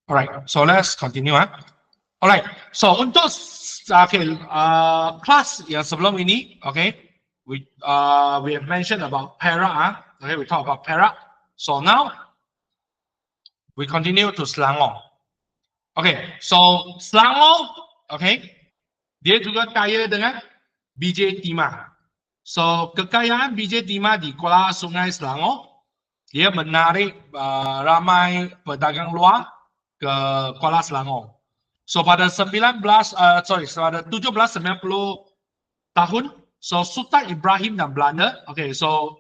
Alright, so let's continue. Alright, so untuk kelas yang sebelum ini, we have mentioned about Perak. We talk about Perak. So now we continue to Selangor. So Selangor, dia juga kaya dengan biji timah. So kekayaan biji timah di Kuala Sungai Selangor, dia menarik ramai pedagang luar ke Kuala Selangor. So pada 1790 tahun, so Sultan Ibrahim dan Belanda, so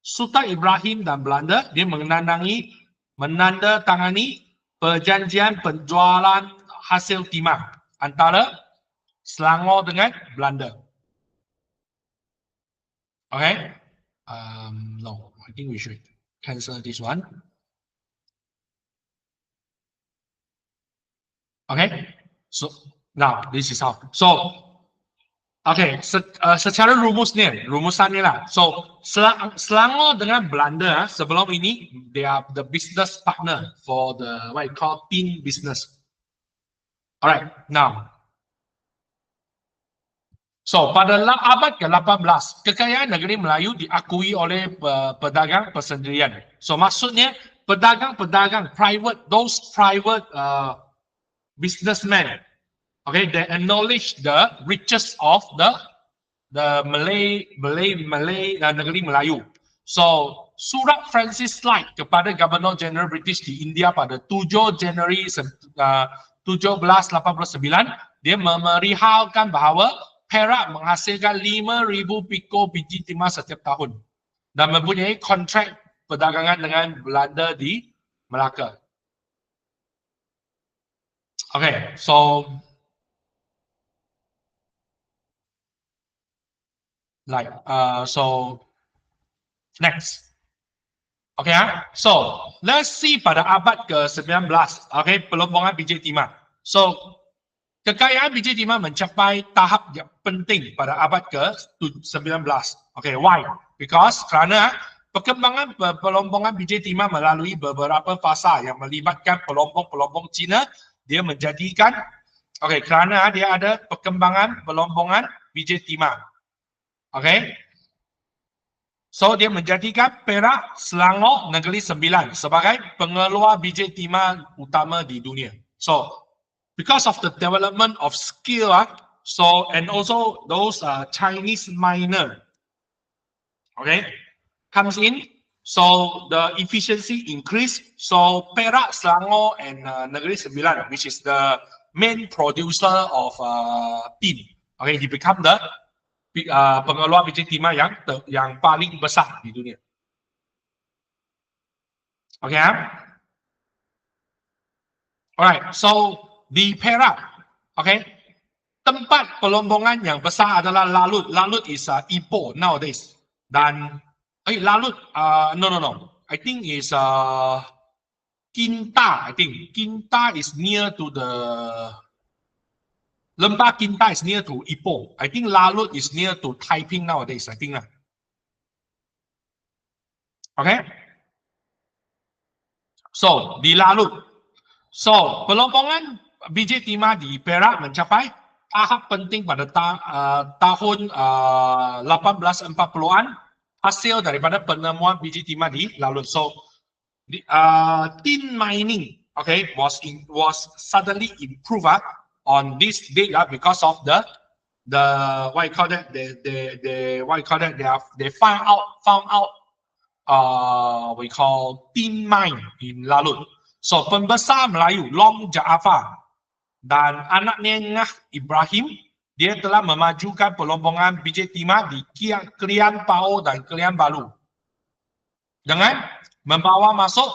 Sultan Ibrahim dan Belanda dia menandatangani perjanjian penjualan hasil timah antara Selangor dengan Belanda. No, I think we should cancel this one. So now this is how. So secara rumusannya lah. So Selangor dengan Belanda sebelum ini they are the business partner for the what you call tin business. Alright, now. So pada abad ke-18, kekayaan negeri Melayu diakui oleh pedagang persendirian. So maksudnya pedagang those private businessmen, they acknowledge the riches of the Malay negeri Melayu. So surat Francis Light kepada Governor General British di India pada 7 Januari 1789, dia memerihalkan bahawa Perak menghasilkan 5,000 piko biji timah setiap tahun dan mempunyai kontrak perdagangan dengan Belanda di Melaka. So next. So let's see pada abad ke-19, pelombongan biji timah. So kekayaan biji timah mencapai tahap yang penting pada abad ke-19. Why? Because kerana perkembangan pelombongan biji timah melalui beberapa fasa yang melibatkan pelombong-pelombong Cina, dia menjadikan kerana dia ada perkembangan pelombongan biji timah. So dia menjadikan Perak, Selangor, Negeri Sembilan sebagai pengeluar biji timah utama di dunia. So because of the development of skill, and also those Chinese miner, comes in, so the efficiency increase. So Perak, Selangor, and Negeri Sembilan, which is the main producer of tin, they become the pengeluar biji timah yang paling besar di dunia. Alright, so di Perak, tempat pelombongan yang besar adalah Lalut. Lalut is Ipoh nowadays. Dan Lalut, no. I think is Kinta. I think Kinta is near to the Lembah Kinta is near to Ipoh. I think Lalut is near to Taiping nowadays. I think. So di Lalut. So pelombongan biji timah di Perak mencapai tahap penting pada tahun 1840-an hasil daripada penemuan biji timah di Lalut. So tin mining was suddenly improved on this date because of the what you call that they found out we call tin mine in Lalut. So pembesar Melayu Long Jaafar dan anaknya Ngah Ibrahim, dia telah memajukan pelombongan biji timah di Kelian Pao dan Kelian Balu dengan membawa masuk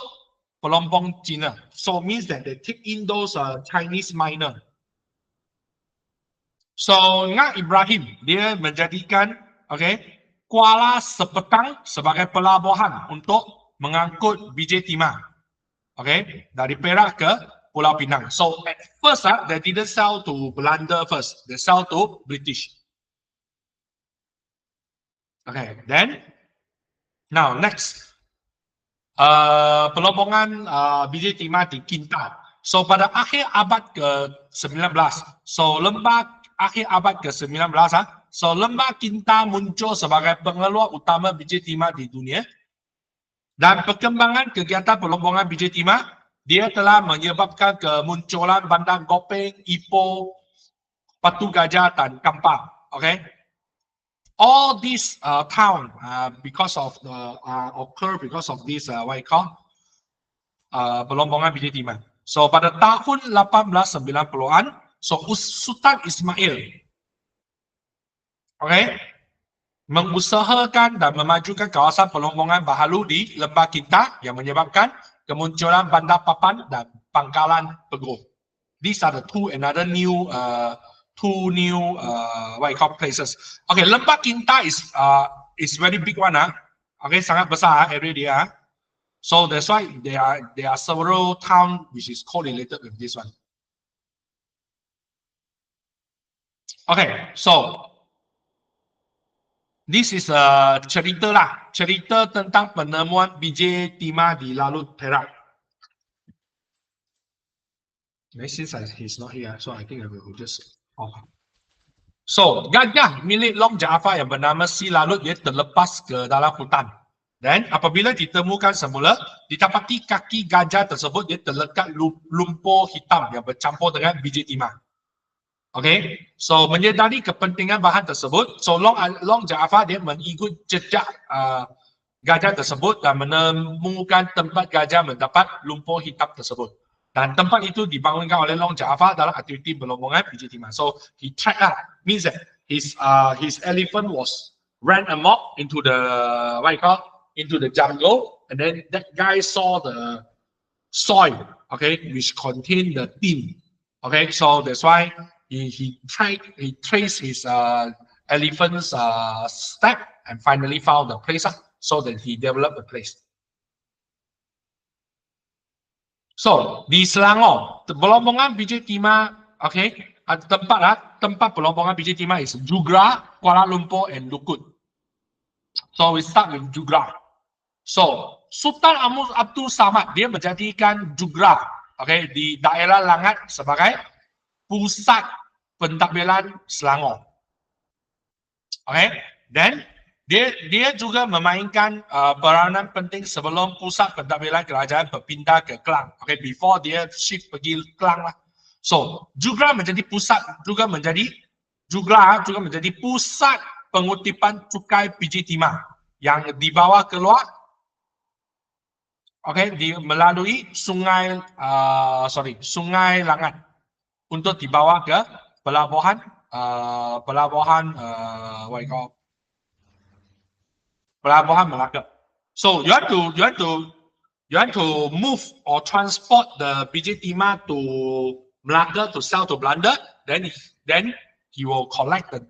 pelombong Cina. So means that they take in those Chinese miner. So Ngah Ibrahim dia menjadikan Kuala Sepetang sebagai pelabuhan untuk mengangkut biji timah dari Perak ke Pulau Pinang. So at first they didn't sell to Belanda first, they sell to British. Then now next. Pelombongan biji timah di Kinta. So pada akhir abad ke-19, so lembah akhir abad ke-19, so lembah Kinta muncul sebagai pengeluar utama biji timah di dunia. Dan perkembangan kegiatan pelombongan biji timah, dia telah menyebabkan kemunculan bandar Gopeng, Ipoh, Batu Gajah dan Kampar. Okay, all these town because of occur because of this what you call pelombongan biji timah. So pada tahun 1890-an, so Sultan Ismail, okay, mengusahakan dan memajukan kawasan pelombongan baharu di Lembah Kinta yang menyebabkan kemunculan Bandar Papan dan Pangkalan Peguh. These are the two new what you call places. Okay, Lembah Kinta is very big one. Okay, sangat besar area dia. So that's why there are several towns which is correlated with this one. Okay, so this is a cerita lah, cerita tentang penemuan biji timah di Laut Perak. Since he's not here, so I think I will just off. So gajah milik Long Jaafar yang bernama Si Lalut dia terlepas ke dalam hutan. Dan apabila ditemukan semula, didapati kaki gajah tersebut dia terlekat lumpur hitam yang bercampur dengan biji timah. Okay, so menyedari kepentingan bahan tersebut, so Long Jaafar dia mengikut jejak gajah tersebut dan menemukan tempat gajah mendapat lumpur hitam tersebut. Dan tempat itu dibangunkan oleh Long Jaafar dalam aktiviti pelombongan biji timah. So he tracked means that his elephant was ran amok into the into the jungle, and then that guy saw the soil, okay, which contained the tin. Okay, so that's why he traced his elephant's step and finally found the place, so that he developed the place. So di Selangor, pelombongan biji timah, okay, tempat pelombongan biji timah is Jugra, Kuala Lumpur, and Lukut. So we start with Jugra. So Sultan Abdul Samad dia menjadikan Jugra, okay, di daerah Langat sebagai pusat pentadbiran Selangor. Okay, then dia juga memainkan peranan penting sebelum pusat pentadbiran kerajaan berpindah ke Klang. Okay, before dia shift pergi Klang lah. So Jugra menjadi pusat juga menjadi pusat pengutipan cukai biji timah yang dibawa keluar, okay, melalui sungai Langat untuk dibawa ke pelabuhan Pelabuhan Melaka. So you have to move or transport the biji timah to Melaka to sell to Belanda. Then he will collect the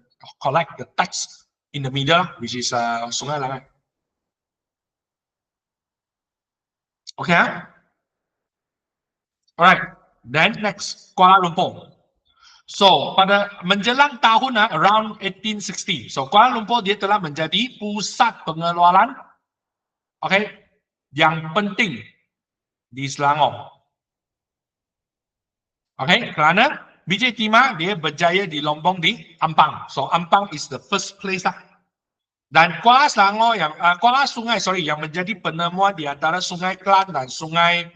tax in the middle, which is Sungai Langat. Okay. Alright. Then next, Kuala Lumpur. So pada menjelang tahun around 1860, so Kuala Lumpur dia telah menjadi pusat pengeluaran, okay, yang penting di Selangor. Okay, kerana biji timah dia berjaya di Lombong di Ampang. So Ampang is the first place lah. Dan Kuala Sungai yang menjadi penemuan di antara Sungai Klang dan Sungai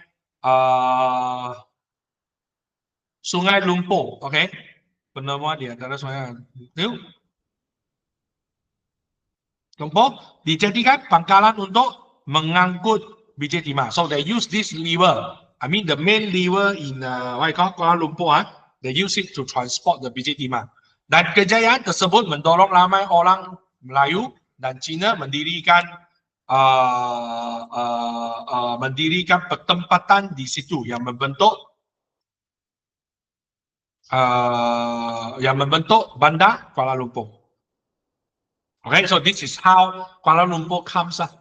Lumpur, okay, penemuan di antara Sungai Lumpur dijadikan pangkalan untuk mengangkut biji timah. So they use this lever. I mean the main lever in Kuala Lumpur. They use it to transport the biji timah. Dan kejayaan tersebut mendorong ramai orang Melayu dan Cina mendirikan pertempatan di situ yang membentuk bandar Kuala Lumpur. Okay, so this is how Kuala Lumpur comes up.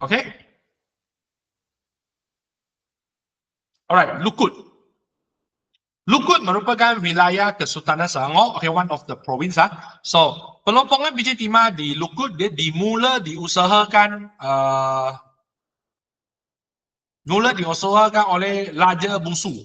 Okay. Alright, Lukut. Lukut merupakan wilayah Kesultanan Selangor, okay, one of the province So, pelompongan biji timah di Lukut dia diusahakan oleh Raja Busu.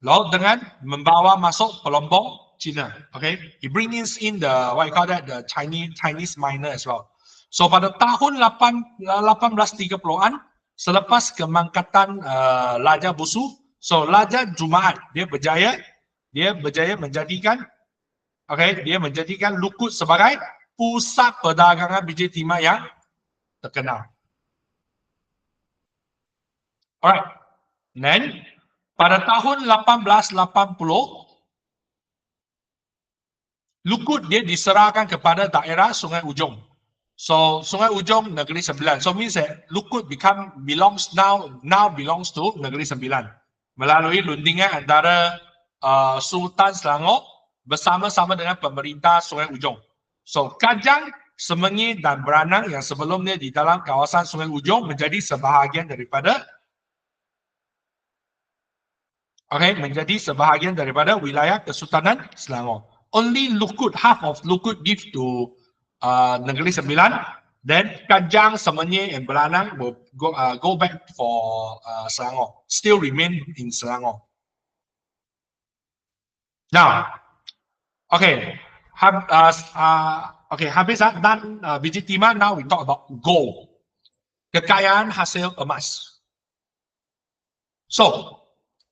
Lalu dengan membawa masuk pelompong Cina, okay? He brings in the what you call that, the Chinese miner as well. So pada tahun 1830-an, selepas kemangkatan Raja Busu, so Raja Jumaat dia berjaya menjadikan Lukut sebagai pusat perdagangan biji timah yang terkenal. Alright. Then pada tahun 1880, Lukut dia diserahkan kepada daerah Sungai Ujong. So Sungai Ujong Negeri Sembilan. So means that Lukut belongs to Negeri Sembilan melalui rundingan antara Sultan Selangor bersama-sama dengan pemerintah Sungai Ujong. So Kajang, Semenyi dan Beranang yang sebelumnya di dalam kawasan Sungai Ujong menjadi sebahagian daripada wilayah Kesultanan Selangor. Only Lukut, half of Lukut give to Negeri Sembilan, then Kajang, Semenyi and Beranang will go back for Selangor, still remain in Selangor. Now, habis dan biji timah, now we talk about gold, kekayaan hasil emas. So,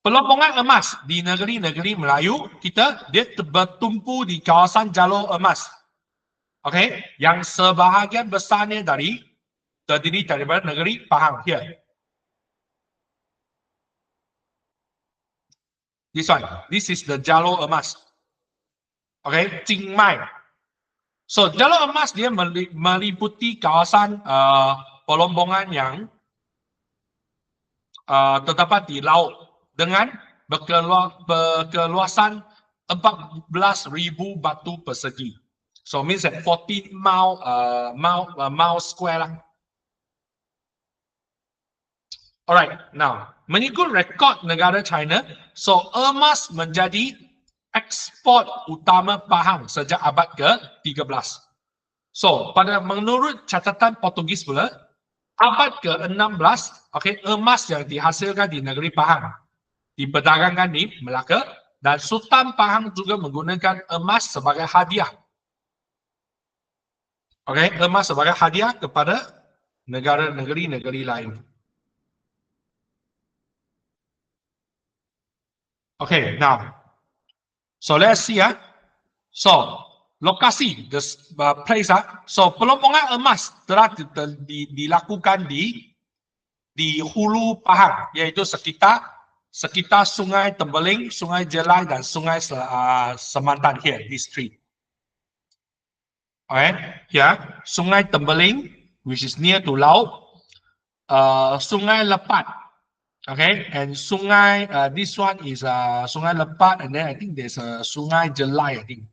pelompongan emas di negeri-negeri Melayu kita dia bertumpu di kawasan jalur emas. Okay, yang sebahagian besarnya terdiri daripada negeri Pahang here. This one, this is the jalur emas. Okay, Cingmai. So jalur emas dia meliputi kawasan pelombongan yang terdapat di laut dengan berkeluasan 14,000 batu persegi. So means that 14 mile square lah. Alright, now mengikut rekod negara China, so emas menjadi ekspor utama Pahang sejak abad ke-13. So menurut catatan Portugis pula, abad ke-16, okay, emas yang dihasilkan di negeri Pahang diperdagangkan di Melaka dan Sultan Pahang juga menggunakan emas sebagai hadiah. Okay, emas sebagai hadiah kepada negeri lain. Okay, now, so let's see So, lokasi, the place So, pelompongan emas telah dilakukan di hulu Pahang, iaitu sekitar Sungai Tembeling, Sungai Jelai dan Sungai Semantan here, these three. Alright, here, Sungai Tembeling, which is near to laut, Sungai Lepat, okay, and Sungai, this one is Sungai Lepat, and then I think there's a Sungai Jelai, I think.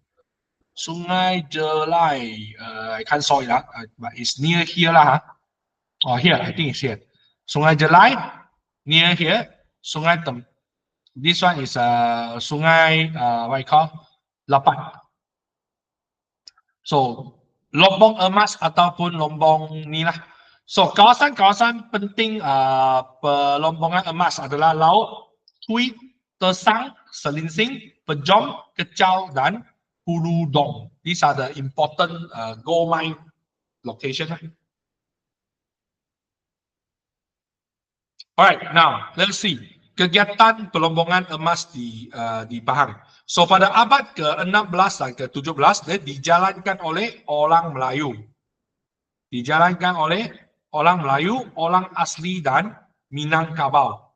Sungai Jelai, I can't saw it, but it's near here lah. Oh, here, I think it's here. Sungai Jelai, near here. This one is Sungai, what you call, Lepat. So, lombong emas ataupun lombong ni lah. So, kawasan-kawasan penting pelombongan emas adalah Laut, Tui, Tesang, Selinsing, Pejom, Kecau dan Hulu Dong. These are the important gold mine locations. Alright, now let's see kegiatan pelombongan emas di Pahang. So pada abad ke-16 dan ke-17 dia dijalankan oleh orang Melayu. Orang asli dan Minangkabau.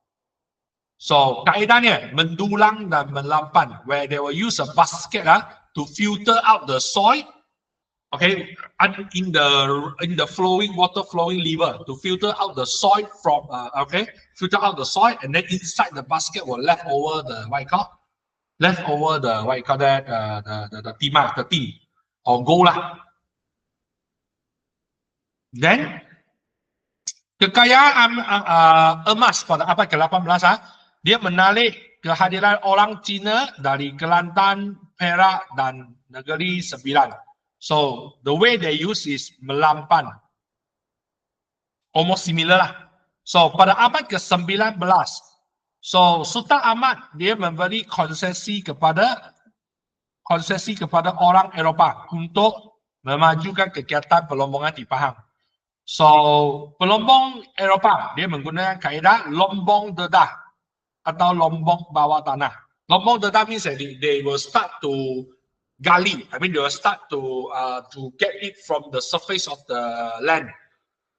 So kaedahnya mendulang dan melampan, where they will use a basket to filter out the soil. Okay, and in the water flowing lever to filter out the soil from filter out the soil, and then inside the basket will left over the timah, the tin or gold lah. Then kekayaan emas pada abad ke-18 dia menarik kehadiran orang Cina dari Kelantan, Perak dan Negeri Sembilan. So the way they use is melampan. Almost similar lah. So pada abad ke-19, so Sultan Ahmad dia memberi konsesi kepada orang Eropah untuk memajukan kegiatan pelombongan di Pahang. So pelombong Eropah dia menggunakan kaedah lombong dedah atau lombong bawah tanah. Lombong dedah means that they will start to gali. I mean they will start to get it from the surface of the land.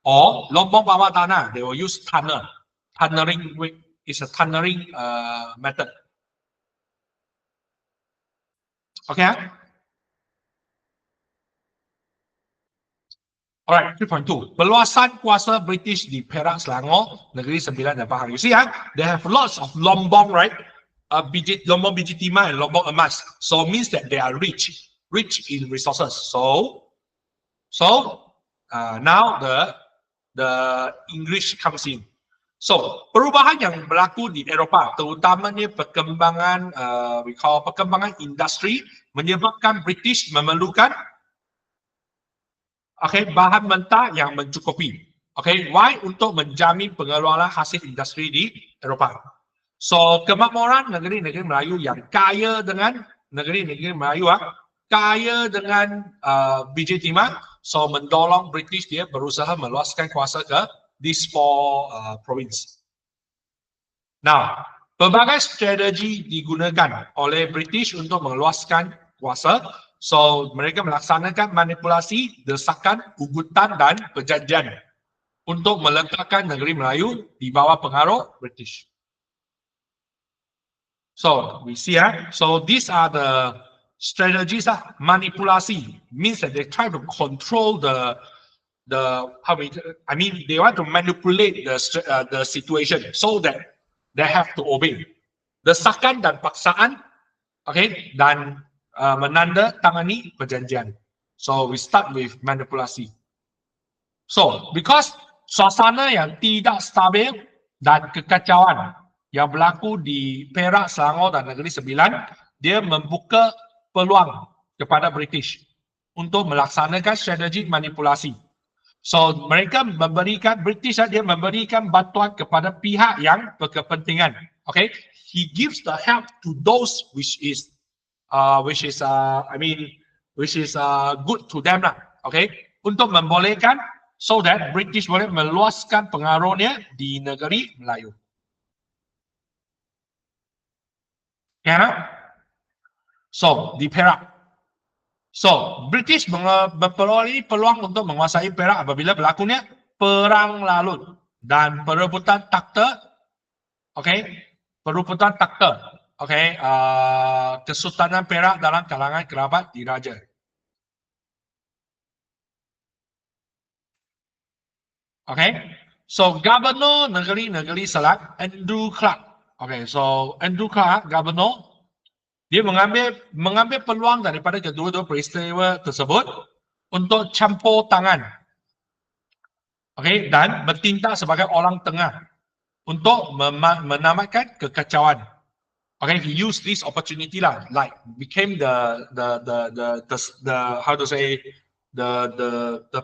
Or lombong bawah tanah, they will use tunnel. Tunneling is a tunneling method. Okay. Alright, 3.2. Perluasan kuasa British di Perak, Selangor, Negeri Sembilan dan Pahang. You see, they have lots of lombong, right? Lombong biji timah and lombong emas. So it means that they are rich in resources. So now the English comes in. So perubahan yang berlaku di Eropah, terutamanya perkembangan perkembangan industri menyebabkan British memerlukan bahan mentah yang mencukupi. Why? Untuk menjamin pengeluaran hasil industri di Eropah. So kemakmuran negeri-negeri Melayu yang kaya dengan biji timah, so mendorong British dia berusaha meluaskan kuasa ke these four province. Now, pelbagai strategi digunakan oleh British untuk meluaskan kuasa. So mereka melaksanakan manipulasi, desakan, ugutan dan perjanjian untuk meletakkan negeri Melayu di bawah pengaruh British. So we see, so these are the strategies. Manipulasi means that they try to control they want to manipulate the situation so that they have to obey. Desakan dan paksaan, dan menandatangani perjanjian. So we start with manipulasi. So because suasana yang tidak stabil dan kekacauan yang berlaku di Perak, Selangor dan Negeri Sembilan, dia membuka peluang kepada British untuk melaksanakan strategi manipulasi. So mereka memberikan bantuan kepada pihak yang berkepentingan. He gives the help to those which is good to them lah. Untuk membolehkan so that British boleh meluaskan pengaruhnya di negeri Melayu. So di Perak, so British memperoleh peluang untuk menguasai Perak apabila berlakunya perang lalut dan perebutan takhta, Kesultanan Perak dalam kalangan kerabat diraja. So Governor negeri Selat, Andrew Clark. So Andrew Clark, Governor, dia mengambil peluang daripada kedua-dua peristiwa tersebut untuk campur tangan, dan bertindak sebagai orang tengah untuk menamatkan kekacauan. He used this opportunity like became the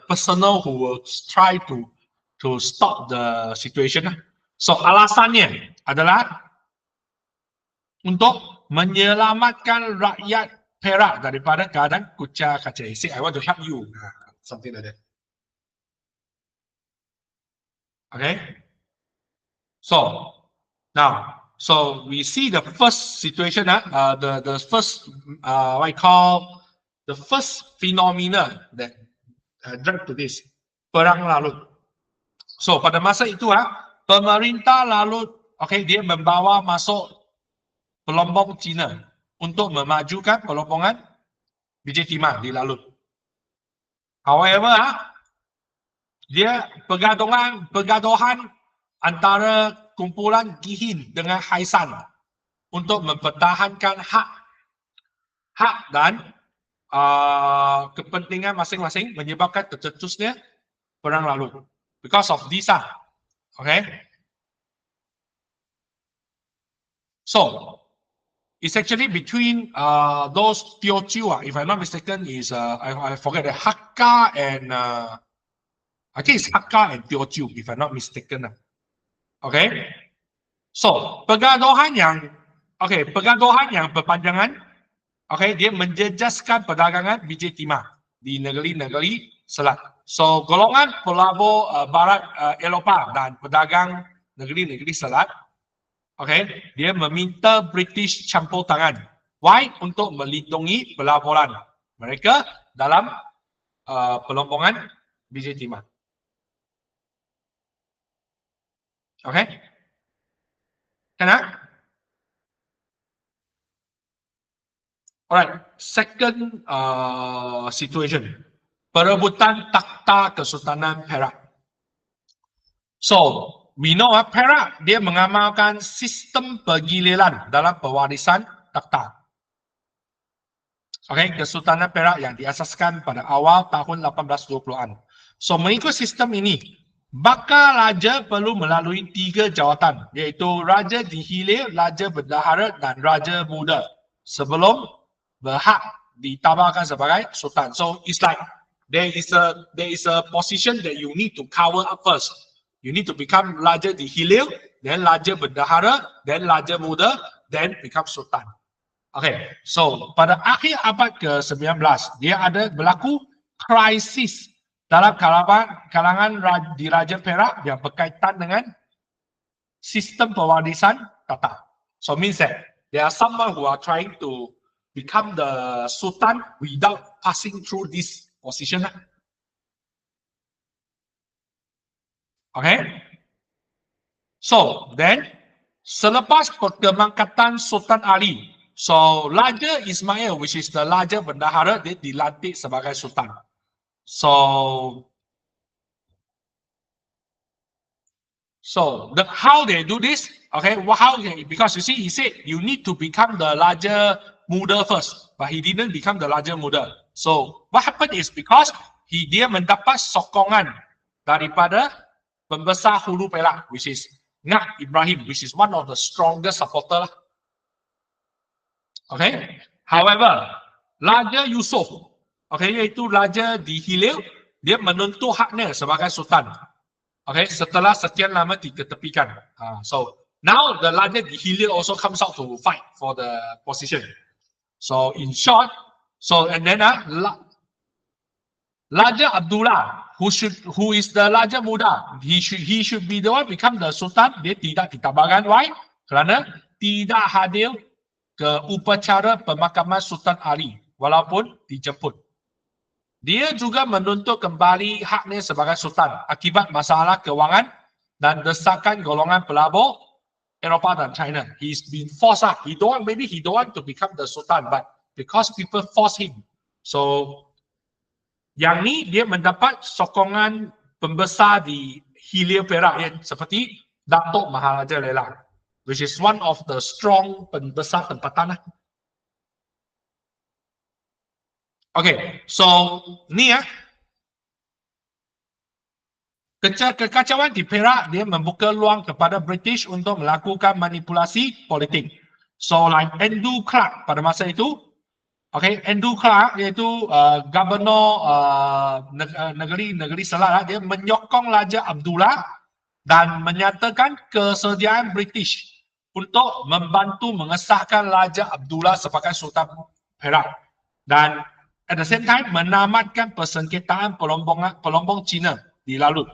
personal who will try to stop the situation. So alasannya adalah untuk menyelamatkan rakyat Perak daripada keadaan kucar kacir. He said, I want to help you, something like that. So now, so we see the first situation, the first phenomena that led to this, perang lalut. So pada masa itu, pemerintah lalut, dia membawa masuk pelombong Cina untuk memajukan pelombongan biji timah di lalut. However, dia pergaduhan antara kumpulan Gihin dengan Haisan untuk mempertahankan hak dan kepentingan masing-masing menyebabkan tercetusnya perang lalut. Because of this, So it's actually between those Teochew, if I'm not mistaken, is I forget the Hakka and I think it's Hakka and Teochew, if I'm not mistaken. Okay. So pergaduhan yang berpanjangan, okay, dia menjejaskan perdagangan biji timah di negeri-negeri selat. So golongan pelabur barat Eropah dan pedagang negeri-negeri selat, okay, dia meminta British campur tangan. Why? Untuk melindungi pelaburan mereka dalam pelombongan biji timah. Okay? Kena? Alright, second situation, perebutan takhta Kesultanan Perak. So, we know Perak dia mengamalkan sistem pergiliran dalam pewarisan takhta. Okay, Kesultanan Perak yang diasaskan pada awal tahun 1820-an. So, mengikut sistem ini, bakal raja perlu melalui 3 jawatan, iaitu Raja Dihilir, Raja Bendahara dan Raja Muda sebelum berhak ditabarkan sebagai sultan. So it's like there is a position that you need to cover up first. You need to become Raja Dihilir, then Raja Bendahara, then Raja Muda, then become sultan. Okay, so pada akhir abad ke-19 dia ada berlaku krisis dalam kalangan di Raja Perak yang berkaitan dengan sistem pewarisan tata. So means that there are someone who are trying to become the sultan without passing through this position. Okay. So then, selepas pemangkatan Sultan Ali, so Raja Ismail, which is the Raja Bendahara, dia dilantik sebagai sultan. So how they do this? Okay, because you see, he said you need to become the Raja Muda first, but he didn't become the Raja Muda. So what happened is because dia mendapat sokongan daripada pembesar Hulu Perak, which is Ngak Ibrahim, which is one of the strongest supporter. Okay. However, Raja Yusof, okay, iaitu Raja Dihilir, dia menuntut haknya sebagai sultan. Okay, setelah sekian lama diketepikan. So now the Raja Dihilir also comes out to fight for the position. So in short, and then Raja Abdullah, who is the Raja Muda, he should be the one become the sultan. Dia tidak ditabarkan. Why? Kerana tidak hadir ke upacara pemakaman Sultan Ali walaupun dijemput. Dia juga menuntut kembali haknya sebagai sultan akibat masalah kewangan dan desakan golongan pelabur Eropah dan China. He's been forced. Maybe he don't want to become the sultan, but because people force him. So yang ni dia mendapat sokongan pembesar di Hilir Perak seperti Datuk Maharaja Lela, which is one of the strong pembesar tempatan. Okay, so ni kekacauan di Perak dia membuka ruang kepada British untuk melakukan manipulasi politik. So like Andrew Clark pada masa itu, okay, Andrew Clark iaitu Gubernur negeri Selat, dia menyokong Raja Abdullah dan menyatakan kesediaan British untuk membantu mengesahkan Raja Abdullah sebagai Sultan Perak dan at the same time menamatkan persengketaan pelombong Cina di laut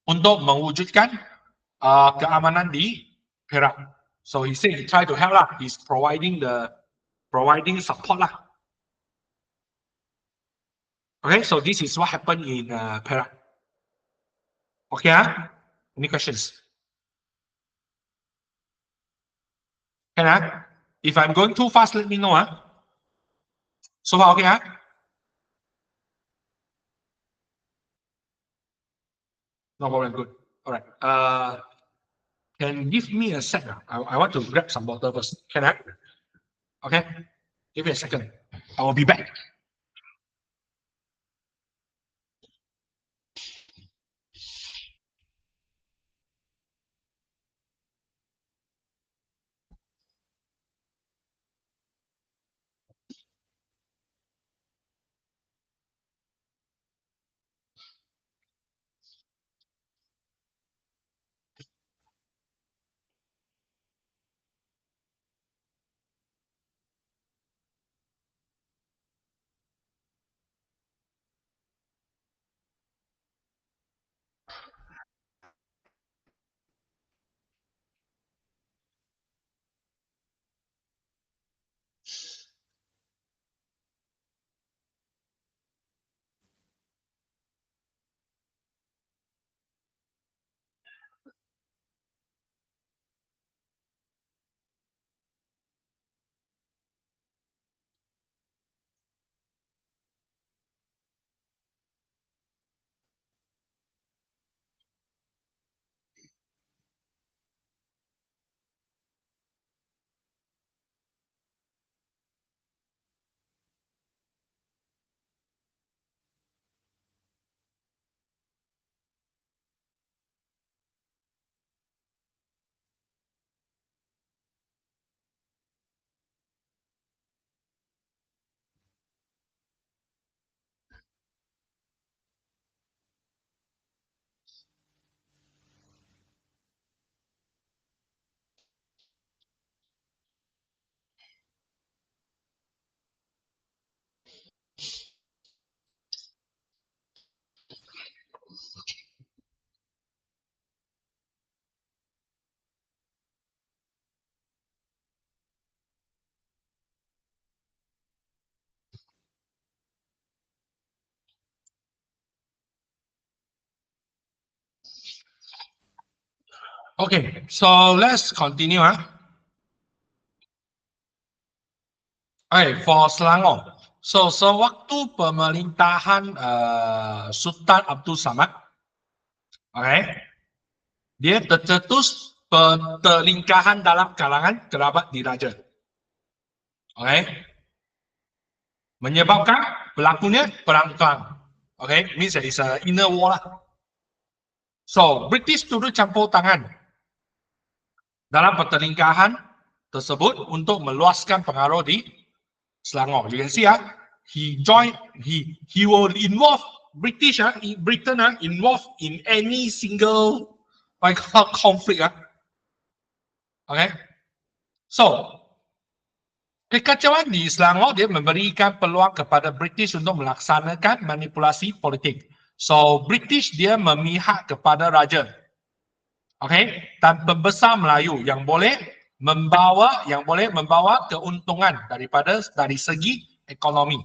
untuk mewujudkan keamanan di Perak. So he said he tried to help lah. He's providing support lah. Okay, so this is what happened in Perak. Okay, any questions? Can if I'm going too fast, let me know. So far, okay, no problem, good. All right. Can give me a sec. I want to grab some water first. Can I? Okay. Give me a second. I will be back. Okay, so let's continue. Okay, for Selangor. So sewaktu pemerintahan Sultan Abdul Samad, okay, dia tercetus pertelingkahan dalam kalangan kerabat diraja. Okay, menyebabkan berlakunya perang klan. Okay, means it's a inner war lah. So British turut campur tangan dalam pertelingkahan tersebut untuk meluaskan pengaruh di Selangor. You can see he will involve British Britain involved in any single conflict. Okay, so kekacauan di Selangor dia memberikan peluang kepada British untuk melaksanakan manipulasi politik. So British dia memihak kepada raja. Okay, dan pembesar Melayu yang boleh membawa keuntungan dari segi ekonomi.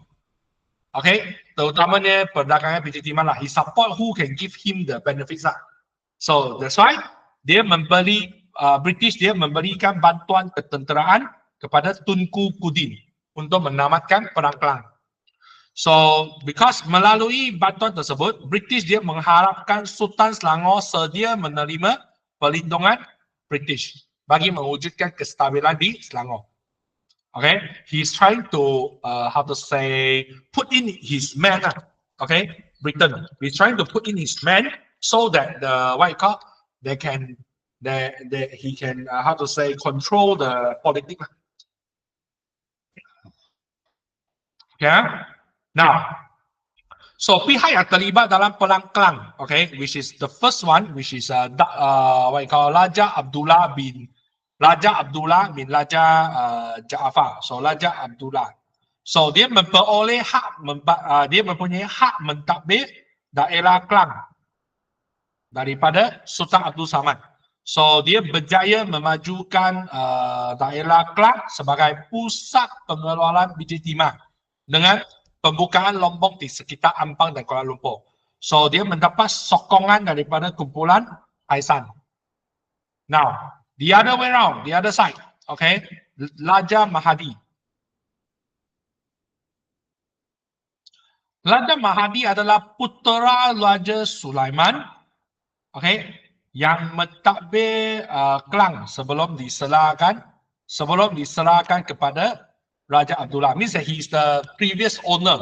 Okay, terutamanya perdagangan biji timah lah. He support who can give him the benefits lah. So that's why dia British dia memberikan bantuan ketenteraan kepada Tunku Kudin untuk menamatkan perang kelang. So because melalui bantuan tersebut, British dia mengharapkan Sultan Selangor sedia menerima perlindungan British bagi mewujudkan kestabilan di Selangor. Okay, he's trying to put in his men. Okay, Britain. He's trying to put in his men so that he can control the politics. Okay. Now, so pihak yang terlibat dalam perang kelang, okay, which is the first one, which is Raja Abdullah bin Raja Jaafar. So Raja Abdullah. So dia memperoleh dia mempunyai hak mentadbir daerah Kelang daripada Sultan Abdul Samad. So dia berjaya memajukan daerah Kelang sebagai pusat pengeluaran biji timah dengan pembukaan lombok di sekitar Ampang dan Kuala Lumpur. So dia mendapat sokongan daripada kumpulan Aisan. Now, the other way around, the other side, okay, Raja Mahadi. Raja Mahadi adalah putera Raja Sulaiman, okay, yang mentadbir Kelang sebelum diserahkan kepada Raja Abdullah. Means that he is the previous owner.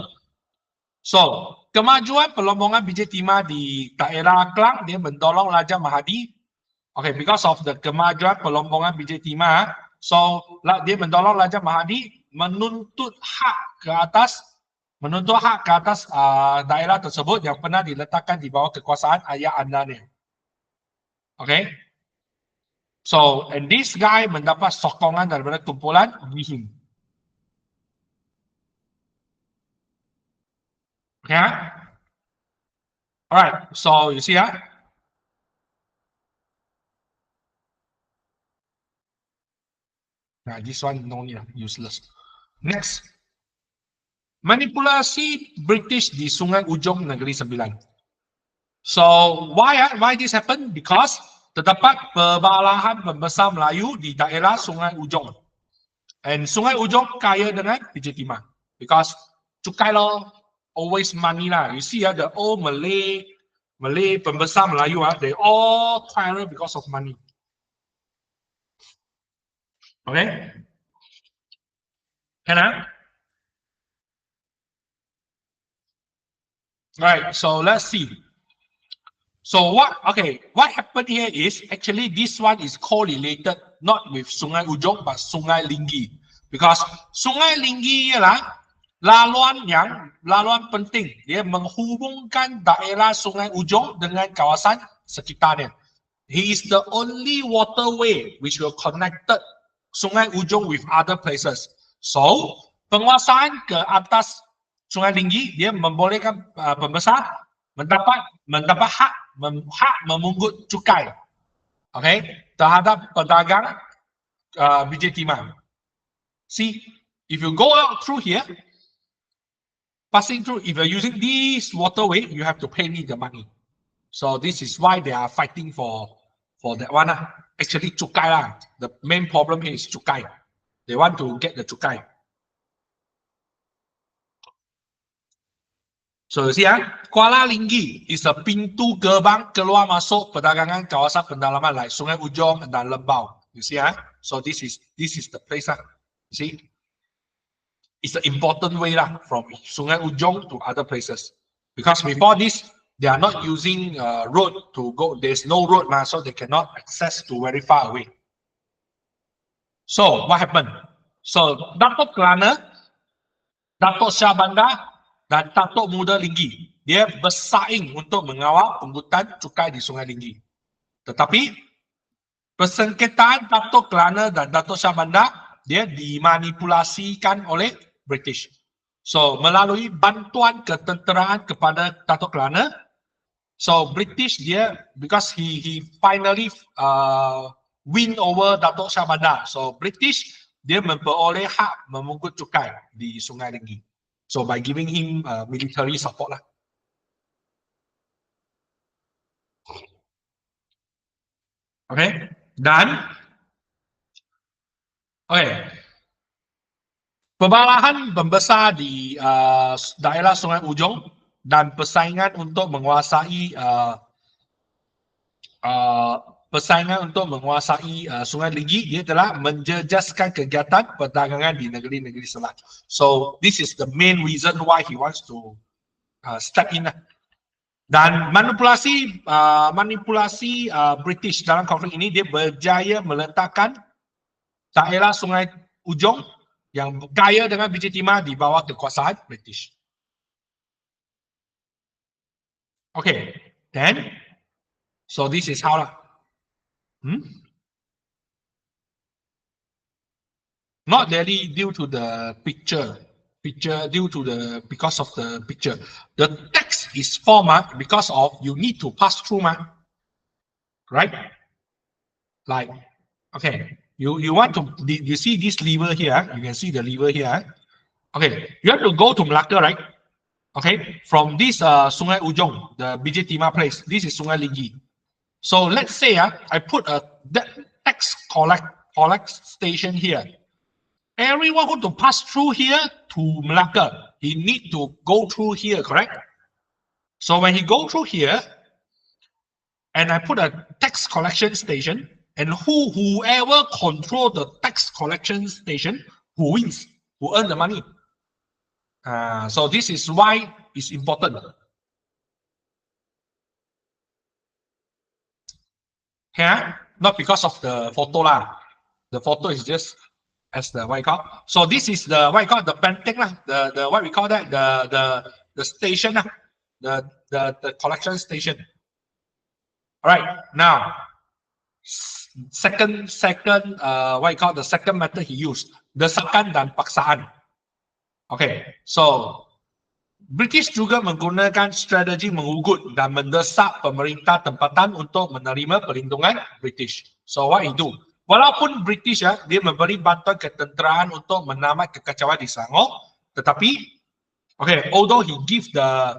So, kemajuan pelombongan biji timah di daerah Kelang dia mendorong Raja Mahadi. Okay, because of the kemajuan pelombongan biji timah, so dia mendorong Raja Mahadi menuntut hak ke atas daerah tersebut yang pernah diletakkan di bawah kekuasaan ayah andanya. Okay, so and this guy mendapat sokongan daripada kumpulan Wihim. Okay, alright. So you see Nah, this one no need, useless. Next, manipulasi British di Sungai Ujong Negeri Sembilan. So why this happen? Because terdapat perbalahan pembesar Melayu di daerah Sungai Ujong. And Sungai Ujong kaya dengan biji timah. Because cukai lo always money lah. You see the old Malay pembesar Melayu they all quarrel because of money. Okay? Can I? Right, so let's see. So what happened here is actually this one is correlated not with Sungai Ujong but Sungai Linggi. Because Sungai Linggi ialah laluan penting. Dia menghubungkan daerah Sungai Ujong dengan kawasan sekitarnya. He is the only waterway which will connect Sungai Ujong with other places. So, penguasaan ke atas Sungai Linggi dia membolehkan pembesar mendapat hak memungut cukai, okay, terhadap pedagang biji timah. See, if you go out through here, passing through, if you're using this waterway, you have to pay me the money. So this is why they are fighting for for that one. Actually, cukai lah. The main problem here is cukai. They want to get the cukai. So you see, Kuala Linggi is a pintu gerbang keluar masuk perdagangan kawasan pendalaman like Sungai Ujong dan Lembau. You see, so this is the place. You see, it's an important way from Sungai Ujong to other places. Because before this, they are not using road to go. There's no road, so they cannot access to very far away. So what happened? So Datuk Kelana, Datuk Shah Bandar, dan Datuk Muda Linggi, dia bersaing untuk mengawal pungutan cukai di Sungai Linggi. Tetapi persengketaan Datuk Kelana dan Datuk Shah Bandar, dia dimanipulasikan oleh British. So melalui bantuan ketenteraan kepada Datuk Kelana, so British dia, because he finally win over Datuk Shah Bandar. So British dia memperoleh hak memungut cukai di Sungai Linggi. So by giving him military support lah. Okay, dan perbalahan membesar di daerah Sungai Ujong dan persaingan untuk menguasai Sungai Linggi, dia telah menjejaskan kegiatan perdagangan di negeri-negeri selat. So this is the main reason why he wants to step in. Dan manipulasi British dalam konflik ini, dia berjaya meletakkan daerah Sungai Ujong yang kaya dengan biji timah di bawah kekuasaan British. Okay, then so this is how lah. Not really due to the picture, because of the picture. The text is formed because of you need to pass through, right? Like, okay, you want to, you see this lever here, you can see the lever here. Okay, you have to go to Malacca, right? Okay, from this Sungai Ujong, the biji timah place, this is Sungai Linggi. So let's say I put a tax collect station here. Everyone who to pass through here to Malacca, he need to go through here, correct? So when he go through here, and I put a tax collection station, and whoever control the tax collection station, who wins, who earn the money. So this is why it's important. Here, not because of the photo lah. The photo is just as the what you call. So this is the what you call the Pantech lah. The what we call that the station lah. The collection station. All right. Now, second what you call the second method he used, desakan dan paksaan. Okay. So British juga menggunakan strategi mengugut dan mendesak pemerintah tempatan untuk menerima perlindungan British. So what he do? Walaupun British dia memberi bantuan ketenteraan untuk menamat kekacauan di Selangor, tetapi although he give the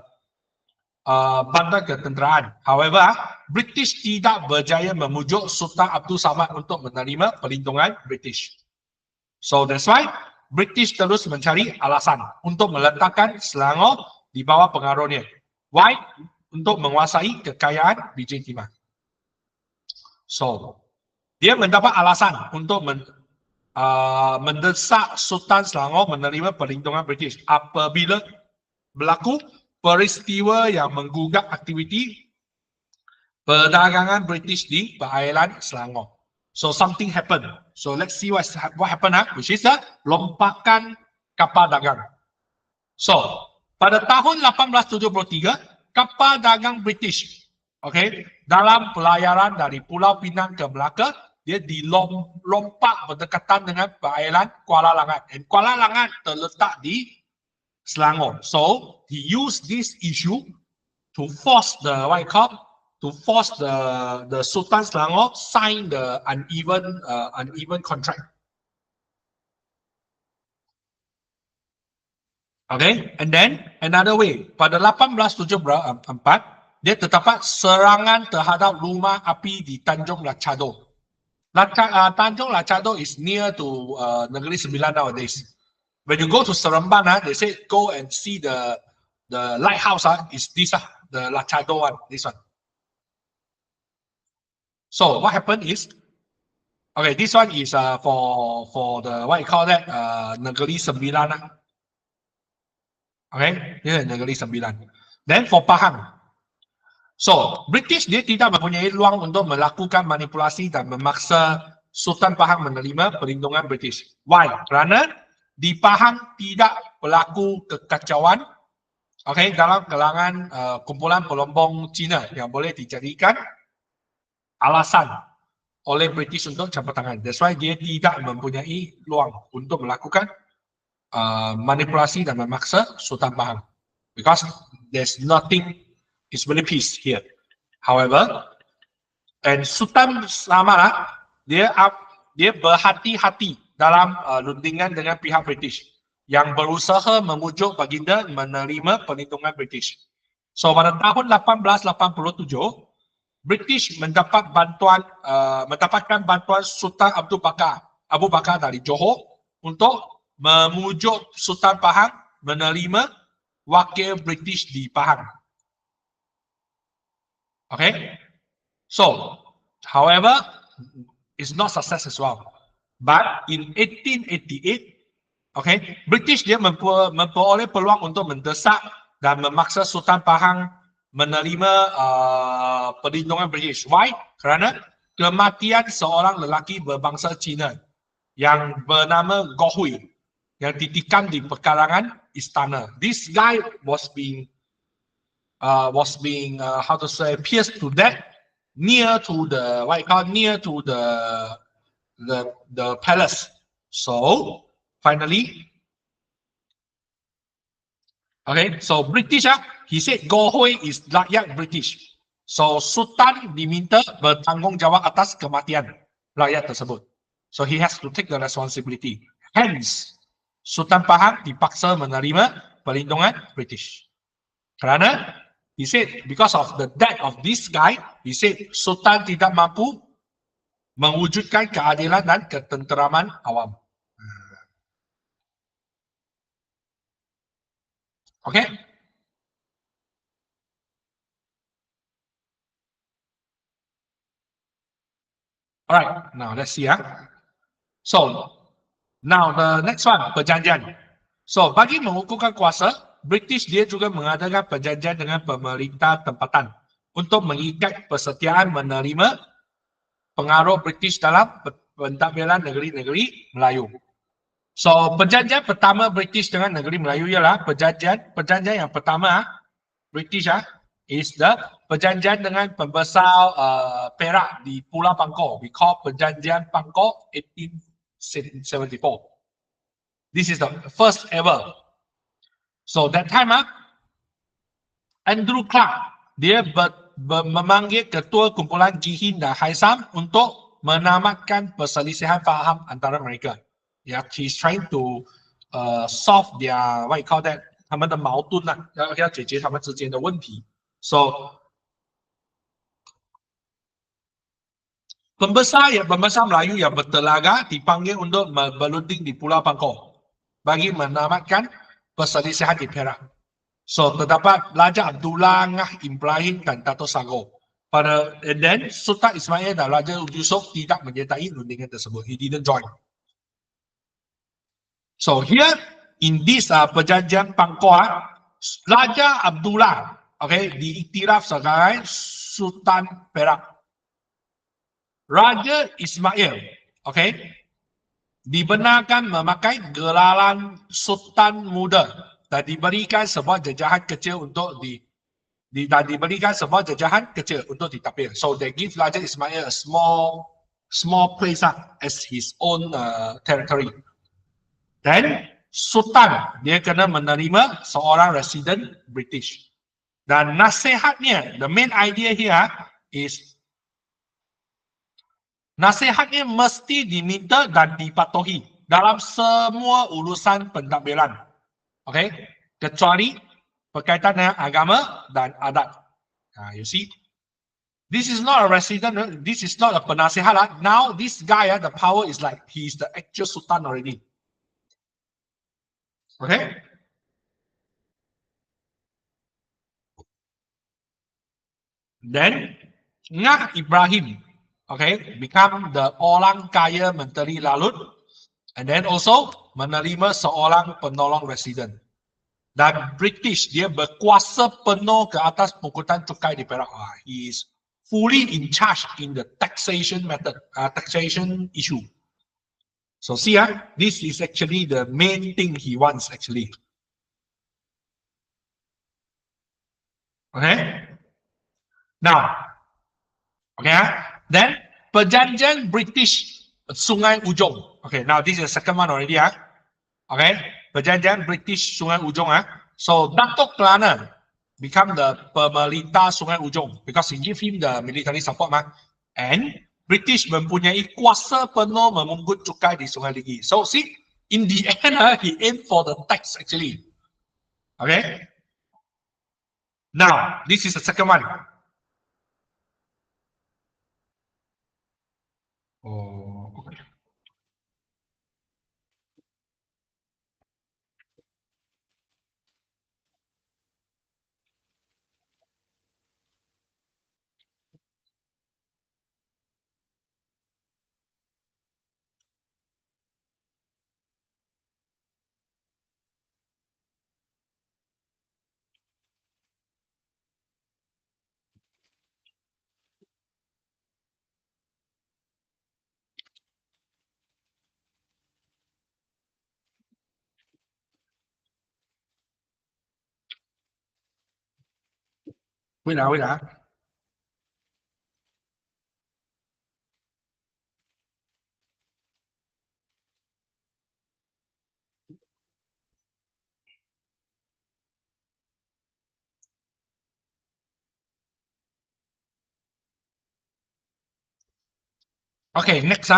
bantuan ketenteraan, however, British tidak berjaya memujuk Sultan Abdul Samad untuk menerima perlindungan British. So that's why British terus mencari alasan untuk meletakkan Selangor di bawah pengaruhnya. Why? Untuk menguasai kekayaan biji timah. So, dia mendapat alasan untuk mendesak Sultan Selangor menerima perlindungan British apabila berlaku peristiwa yang menggugat aktiviti perdagangan British di perairan Selangor. So something happened. So let's see what happened, which is the lompakan kapal dagang. So pada tahun 1873, kapal dagang British, dalam pelayaran dari Pulau Pinang ke Melaka, dia dilompak berdekatan dengan perairan Kuala Langat. Dan Kuala Langat terletak di Selangor. So he used this issue to force the Sultan Selangor sign the uneven contract. Okay, and then another way, pada 1874, dia terdapat serangan terhadap rumah api di Tanjung Lachado. Tanjung Lachado is near to Negeri Sembilan nowadays. When you go to Seremban, they say go and see the lighthouse. Is this the Lachado one? This one. So what happened is, okay, this one is for the what you call that Negeri Sembilan. Okay, this is Negeri Sembilan. Then for Pahang. So, British dia tidak mempunyai ruang untuk melakukan manipulasi dan memaksa Sultan Pahang menerima perlindungan British. Why? Kerana di Pahang tidak berlaku kekacauan, okay, dalam kalangan kumpulan pelombong Cina yang boleh dijadikan alasan oleh British untuk campur tangan. That's why dia tidak mempunyai ruang untuk melakukan manipulasi dan memaksa Sultan Pahang. Because there's nothing. It's really peace here. However, and Sultan sama dia berhati-hati dalam rundingan dengan pihak British yang berusaha memujuk baginda menerima perlindungan British. So pada tahun 1887, British mendapatkan bantuan Sultan Abu Bakar dari Johor untuk memujuk Sultan Pahang menerima wakil British di Pahang. Okay, so however, it's not success as well. But in 1888, okay, British dia memperoleh peluang untuk mendesak dan memaksa Sultan Pahang menerima perlindungan British. Why? Kerana kematian seorang lelaki berbangsa Cina yang bernama Goh Hui yang ditikam di pekarangan istana. This guy was being how to say, pierced to death near to the the palace. So finally, okay, so British he said Goh Hui is rakyat British. So Sultan diminta bertanggungjawab atas kematian rakyat tersebut. So he has to take the responsibility. Hence, Sultan Pahang dipaksa menerima perlindungan British. Kerana he said, because of the death of this guy, he said Sultan tidak mampu mewujudkan keadilan dan ketenteraman awam. Okay? Alright, now let's see. So, now the next one, perjanjian. So, bagi mengukuhkan kuasa, British dia juga mengadakan perjanjian dengan pemerintah tempatan untuk mengikat persetiaan menerima pengaruh British dalam pentadbiran negeri-negeri Melayu. So, perjanjian pertama British dengan negeri Melayu ialah perjanjian yang pertama British is the perjanjian dengan pembesar Perak di Pulau Bangkok. We call perjanjian Bangkok 1874. This is the first ever. So that time Andrew Clark dia memanggil ketua kumpulan Jihin dan Haisam untuk menamatkan perselisihan faham antara mereka. Yeah, he's trying to solve their what you call that 他们的矛盾要解决他们之间的问题。So pembesar Melayu yang bertelaga dipanggil untuk berunding di Pulau Bangkok bagi menamatkan perselisihan di Perak. So terdapat Raja Abdullah, Ngah Ibrahim dan Dato' Sago. And then Sultan Ismail dan Raja Yusuf tidak menyertai rundingan tersebut. He didn't join. So here in this perjanjian Bangkok, Raja Abdullah, okay, diiktiraf sebagai Sultan Perak. Raja Ismail, okay, dibenarkan memakai gelaran Sultan Muda dan diberikan sebuah jajahan kecil untuk ditapir. So they give Raja Ismail a small place as his own territory. Then Sultan dia kena menerima seorang resident British. Dan nasihatnya, the main idea here is nasihatnya mesti diminta dan dipatuhi dalam semua urusan pentadbiran. Okay? Kecuali berkaitan dengan agama dan adat. You see, this is not a resident. This is not a penasehat. Now this guy, the power is like he's the actual sultan already. Okay. Then Ngah Ibrahim, okay, become the orang kaya menteri lalut, and then also menerima seorang penolong residen. Dan British dia berkuasa penuh ke atas pungutan cukai di Perak. He is fully in charge in the taxation method, taxation issue. So see, this is actually the main thing he wants actually. Okay. Now, okay, then perjanjian British Sungai Ujong. Okay, now this is the second one already. Okay, perjanjian British Sungai Ujong. So Datuk Kelana become the pemerintah Sungai Ujong because he give him the military support. And British mempunyai kuasa penuh memungut cukai di Sungai Ligi. So see, in the end, he aimed for the tax actually. Okay. Now, this is the second one. Oh, okay. Wait. Okay, next.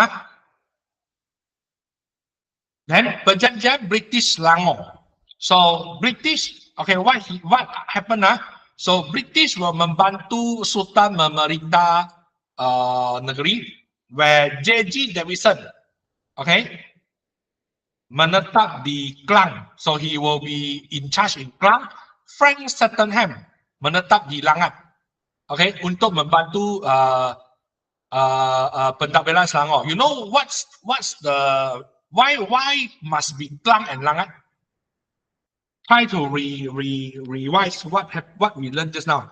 Then perjanjian British Selangor. So British, okay, what happened? So British will membantu Sultan memerintah negeri, where J.G. Davison, okay, menetap di Klang. So he will be in charge in Klang. Frank Sydenham menetap di Langat, okay, untuk membantu pentadbiran Selangor. You know what's the why must be Klang and Langat? Try to revise what we learned just now.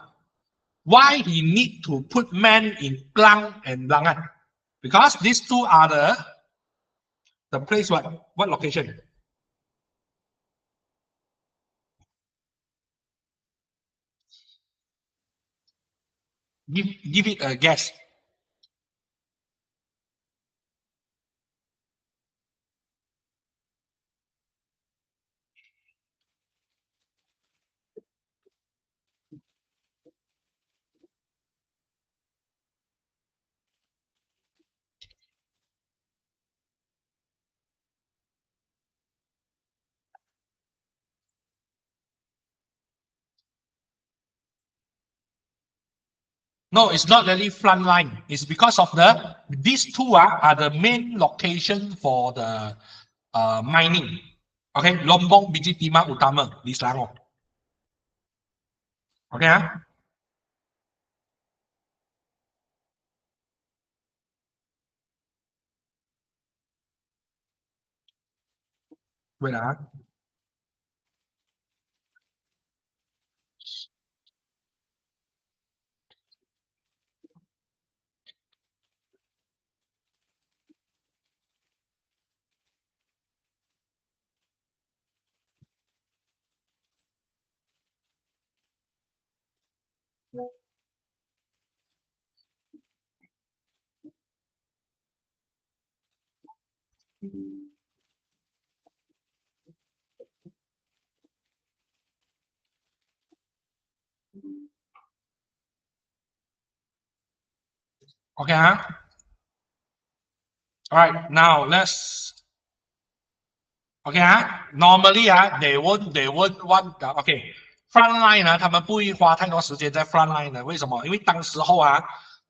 Why he need to put men in Klang and Langat? Because these two are the place what location? Give it a guess. No, it's not really front line. It's because of these two are the main location for the mining. Okay, Lombok, Biji Timah Utama di Selangor. Okay, wait. Okay, All right, now let's. Okay, normally they won't want. Okay, front line 呢，他们不会花太多时间在 front line 的，为什么？因为当时候啊，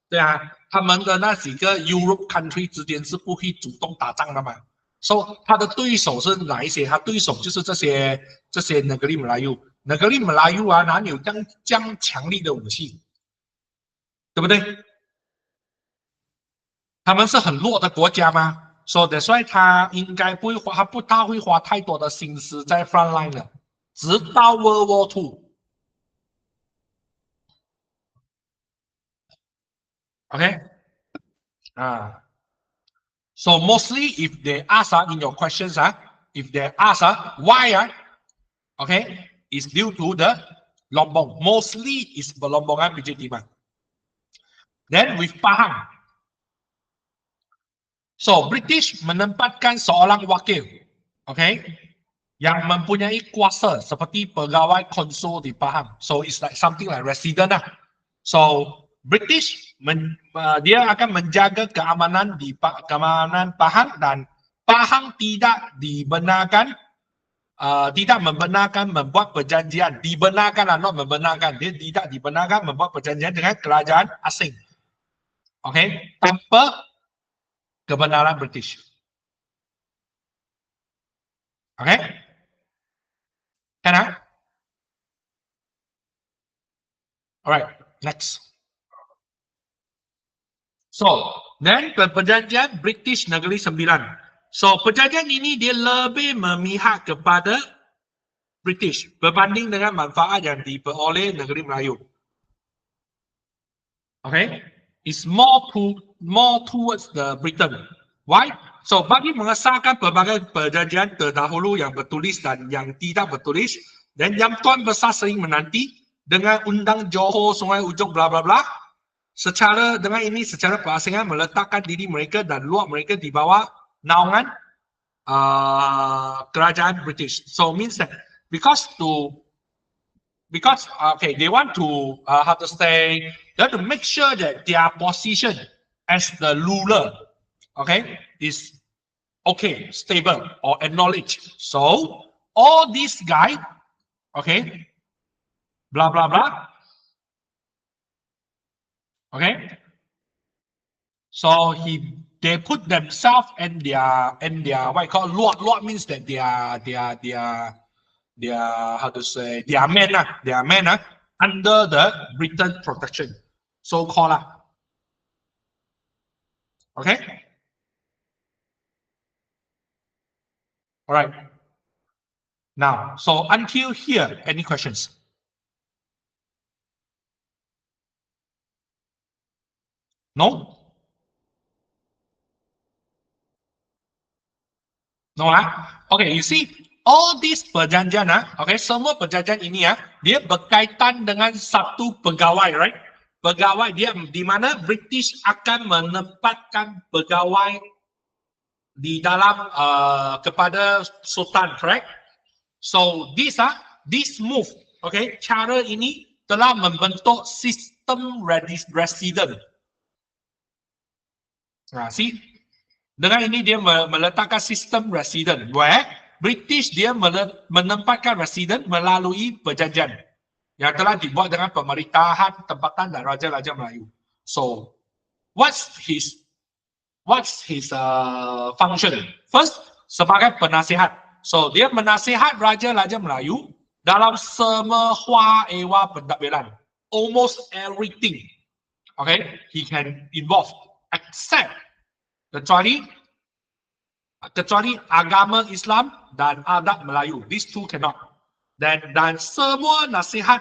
对啊，他们的那几个 Europe country 之间是不会主动打仗的嘛。So 他的对手是哪一些？他对手就是这些Negeri Melayu。Negeri Melayu 啊，哪有这样强力的武器，对不对？他们是很弱的国家吗？所以，所以他应该不会花，他不大会花太多的心思在 front line 的，直到 World War II。OK， so mostly if they ask in your questions if they ask why okay, is due to the Lombok. Mostly is Lombok PJ Timah. Then with Pahang. So British menempatkan seorang wakil, okay, yang mempunyai kuasa seperti pegawai konsul di Pahang. So it's like something like resident lah. So British dia akan menjaga keamanan di keamanan Pahang, dan Pahang tidak dibenarkan tidak membenarkan membuat perjanjian, dibenarkan lah, not membenarkan, dia tidak dibenarkan membuat perjanjian dengan kerajaan asing, okay, tanpa kebenaran British. Okay, can I? Alright, next. So, then perjanjian British Negeri Sembilan. So, perjanjian ini dia lebih memihak kepada British berbanding dengan manfaat yang diperoleh negeri Melayu. Okay, it's more towards the Britain. Why? So, bagi mengesahkan pelbagai perjanjian terdahulu yang bertulis dan yang tidak bertulis, dan yang Tuan Besar sering menanti dengan undang Johor Sungai Ujong bla bla bla, secara dengan ini secara perasingan meletakkan diri mereka dan luar mereka di bawah naungan kerajaan British. So means that because okay, they want to how to say, they have to make sure that their position as the ruler, okay, is okay, stable or acknowledged. So all these guys, okay, blah blah blah, okay, so they put themselves and their what you call luat means that their how to say, their men under the Britain protection, so called okay. All right. Now, so until here, any questions? No? No lah. Okay, you see, all these perjanjian okay, semua perjanjian ini dia berkaitan dengan satu pegawai, right? Pegawai dia di mana British akan menempatkan pegawai di dalam kepada Sultan, correct? So this move, okay, cara ini telah membentuk sistem resident. See, dengan ini dia meletakkan sistem resident, where British dia menempatkan resident melalui perjanjian yang telah dibuat dengan pemerintahan tempatan dan raja-raja Melayu. So, what's his function? First, sebagai penasihat. So, dia menasihat raja-raja Melayu dalam semua ewa pentadbiran. Almost everything, okay, he can involve, except kecuali agama Islam dan adat Melayu. These two cannot. Dan semua nasihat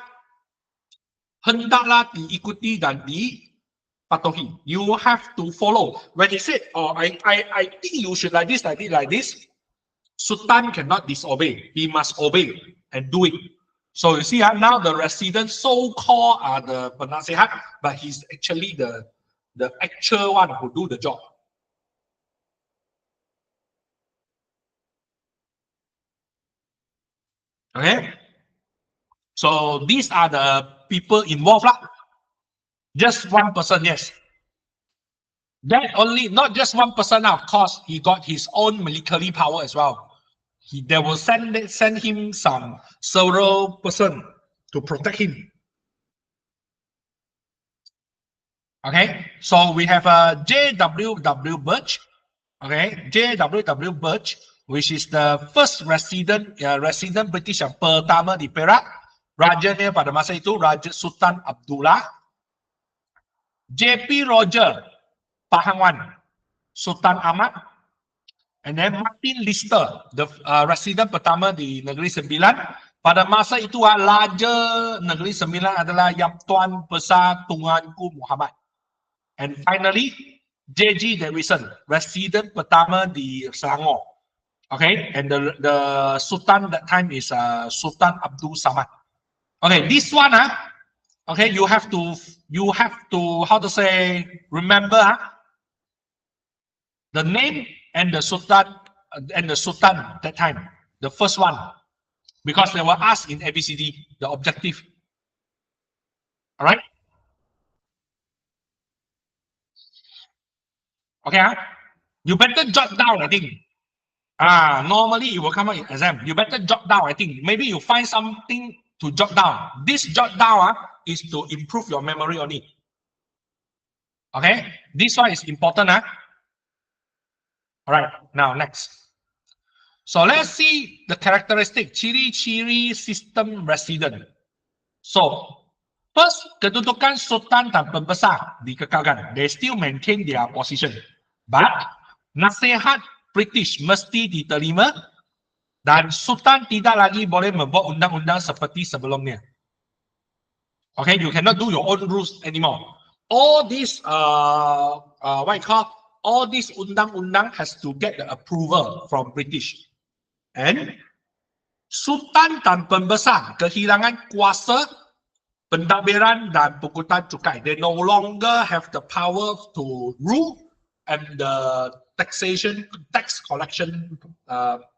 hendaklah diikuti dan dipatuhi. You have to follow. When he said, "Oh, I think you should like this, like this," Sultan cannot disobey. He must obey and do it. So you see, now the residents so-called are the penasihat, but he's actually the actual one who do the job. Okay, so these are the people involved lah. Just one person, yes. That only, not just one person, of course, he got his own military power as well. They will send him several person to protect him. Okay, so we have a J.W.W. Birch. Okay, J.W.W. Birch, which is the first resident British yang pertama di Perak. Rajanya pada masa itu Raja Sultan Abdullah. J.P. Roger, Pahang Wan, Sultan Ahmad. And then Martin Lister, the resident pertama di Negeri Sembilan. Pada masa itu Raja Negeri Sembilan adalah Yang Tuan Besar Tunanku Muhammad. And finally, J.G. Davison, resident pertama di Selangor. Okay, and the Sultan that time is Sultan Abdul Samad. Okay, this one, okay, you have to how to say, remember the name and the Sultan that time, the first one, because they were asked in ABCD, the objective. All right. Okay, you better jot down, I think. Normally it will come out in exam. You better jot down, I think. Maybe you find something to jot down. This jot down is to improve your memory only. Okay, this one is important. All right, now next. So let's see the characteristic ciri-ciri sistem resident. So first, kedudukan sultan dan pembesar dikekalkan. They still maintain their position. But nasihat British mesti diterima dan sultan tidak lagi boleh membuat undang-undang seperti sebelumnya. Okay, you cannot do your own rules anymore. All these what you call, all these undang-undang has to get the approval from British. And sultan dan pembesar kehilangan kuasa pentadbiran dan pungutan cukai. They no longer have the power to rule and the tax collection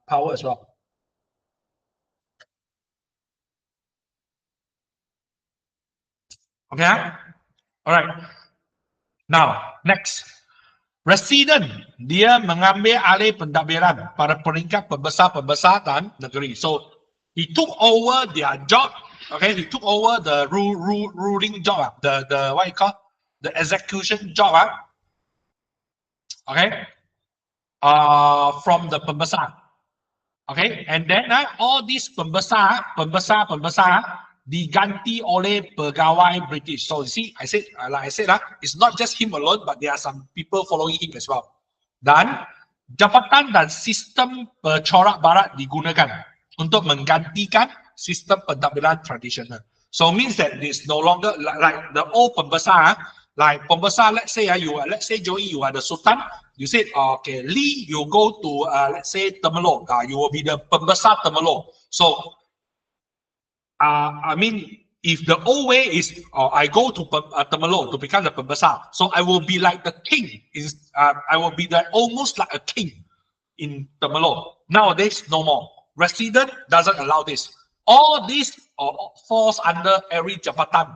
power as well. Okay, all right. Now next, resident dia mengambil alih pentadbiran pada peringkat pembesar dan negeri. So he took over their job. Okay, he took over the ruling job, the what you call, the execution job. Okay, from the pembesar. Okay, and then all these pembesar diganti oleh pegawai British. So you see, like I said, it's not just him alone, but there are some people following him as well. Dan jabatan dan sistem corak barat digunakan untuk menggantikan sistem pentadbiran tradisional. So means that it's no longer like the old pembesar. Like pembesar, let's say Joey, you are the sultan. You said, okay, Lee, you go to let's say Temelong. You will be the pembesar Temelong. So I mean, if the old way is I go to Temelong to become the pembesar, so I will be like the king. I will be almost like a king in Temelong. Nowadays, no more. Resident doesn't allow this. All this falls under every jabatan,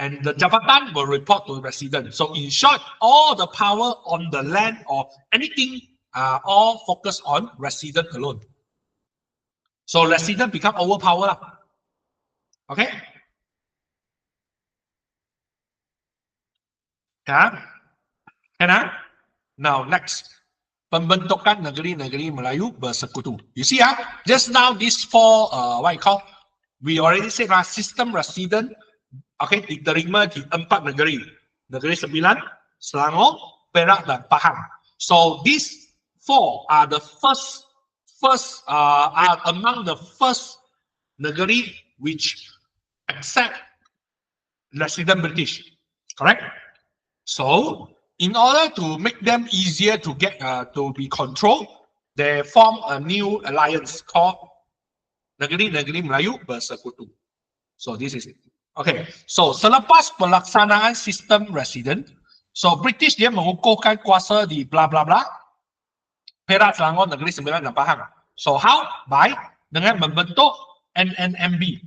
and the jabatan will report to the resident. So in short, all the power on the land or anything are all focused on resident alone. So resident become overpowered. Okay. Yeah. Now next, pembentukan negeri-negeri Melayu bersekutu. You see, just now these four what you call, we already said sistem resident. Okay, diterima di 4 negeri. Negeri Sembilan, Selangor, Perak dan Pahang. So these 4 are the first are among the first negeri which accept resident British. Correct? So in order to make them easier to get to be controlled, they form a new alliance called Negeri-Negeri Melayu Bersekutu. So this is it. Okay, so selepas pelaksanaan sistem resident, so British dia mengukuhkan kuasa di bla bla bla, Perak, Selangor, Negeri Sembilan dan Pahang. So how? By dengan membentuk NNMB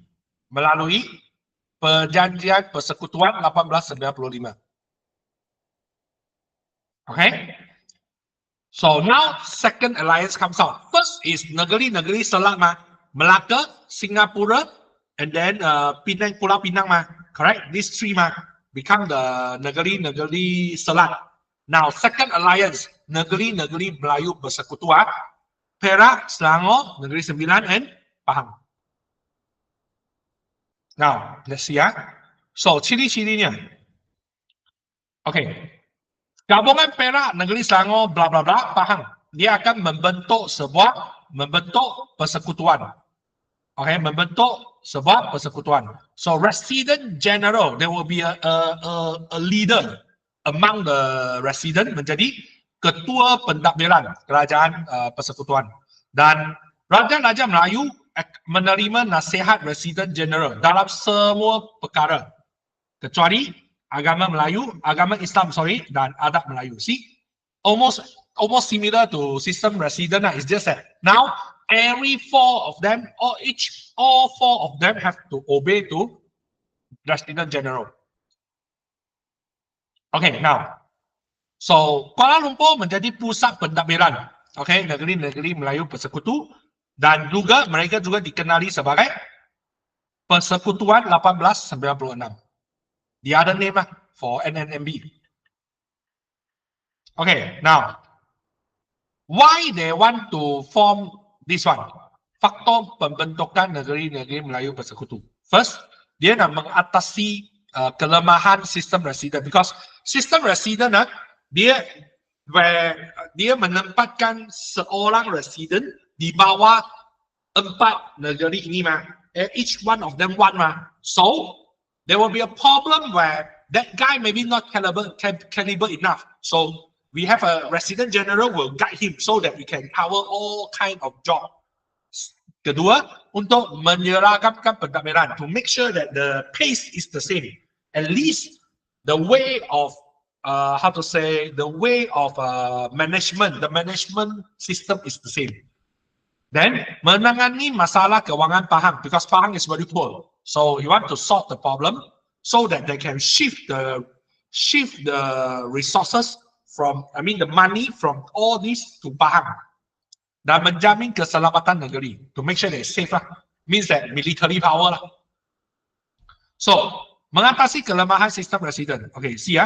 melalui Perjanjian Persekutuan 1895. Okay, so now second alliance comes out. First is negeri-negeri Selat Melaka, Singapura, and then Penang, Pulau Pinang mah, correct? These three mah become the Negeri Selat. Now second alliance, Negeri Melayu Bersekutuan, Perak, Selangor, Negeri Sembilan, and Pahang. Now let's see So ciri-cirinya. Okay. Gabungan Perak, Negeri Selangor, bla bla bla, Pahang. Dia akan membentuk persekutuan. Okay, membentuk sebuah persekutuan. So resident general, there will be a leader among the resident menjadi ketua pentadbiran kerajaan persekutuan. Dan Raja-Raja Melayu menerima nasihat resident general dalam semua perkara kecuali agama Islam dan adat Melayu. See, almost similar to system resident. It's just that now every four of them, all four of them have to obey to resident general. Okay, now, so Kuala Lumpur menjadi pusat pentadbiran. Okay, negeri-negeri Melayu Bersekutu, dan juga mereka juga dikenali sebagai Persekutuan 1896. The other name for NNMB. Okay, now, why they want to form this one? Faktor pembentukan negeri-negeri Melayu Bersekutu. First, dia nak mengatasi kelemahan sistem resident, because sistem resident dia menempatkan seorang resident di bawah 4 negeri ini each one of them one so there will be a problem where that guy maybe not caliber enough, so we have a resident general will guide him so that we can cover all kind of job. Kedua, untuk menyeragamkan pentadbiran, to make sure that the pace is the same, at least the way of management, the management system is the same. Then menangani masalah kewangan Pahang, because Pahang is very poor, so you want to solve the problem so that they can shift the resources from, the money from all this to Pahang, dan menjamin keselamatan negeri, to make sure they safe means that military power So mengatasi kelemahan sistem resident. Okay, see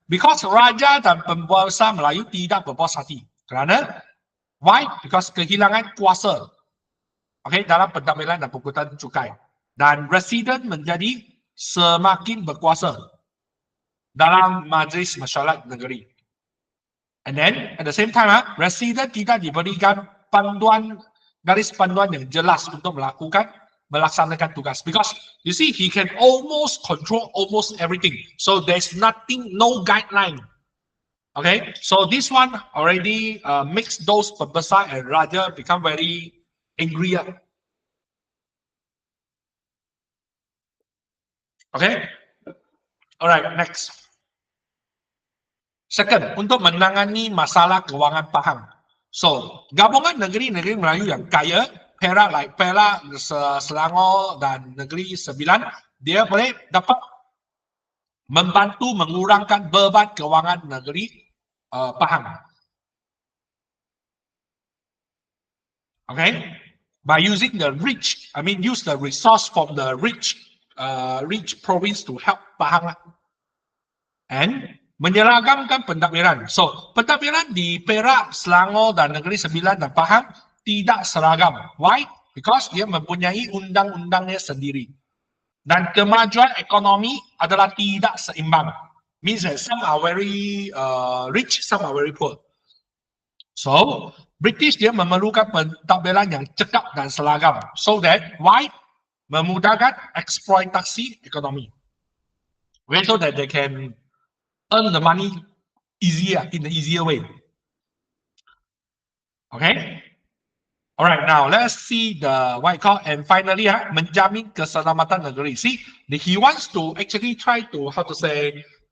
because Raja dan penguasa Melayu tidak berpuas hati. Kerana why? Because kehilangan kuasa. Okay, dalam pentadbiran dan pungutan cukai. Dan resident menjadi semakin berkuasa dalam majlis mesyuarat negeri. And then at the same time, resident tidak diberikan garis panduan yang jelas untuk melaksanakan tugas. Because you see, he can almost control almost everything. So there's no guideline. Okay, so this one already makes those pembesar and raja become very angry. Okay, alright, next. Second, untuk menangani masalah kewangan Pahang. So, gabungan negeri-negeri Melayu yang kaya, Perak, Selangor dan Negeri Sembilan, dia boleh dapat membantu mengurangkan beban kewangan negeri Pahang. Okay, by using the use the resource from the rich province to help Pahang. And menyeragamkan pentadbiran. So, pentadbiran di Perak, Selangor dan Negeri Sembilan dan Pahang tidak seragam. Why? Because dia mempunyai undang-undangnya sendiri. Dan kemajuan ekonomi adalah tidak seimbang. Means that some are very rich, some are very poor. So, British dia memerlukan pentadbiran yang cekap dan seragam. So that, why? Memudahkan eksploitasi ekonomi. So that they can earn the money in the easier way. Okay. Alright, now let's see the and finally, menjamin keselamatan negeri. See, he wants to actually try to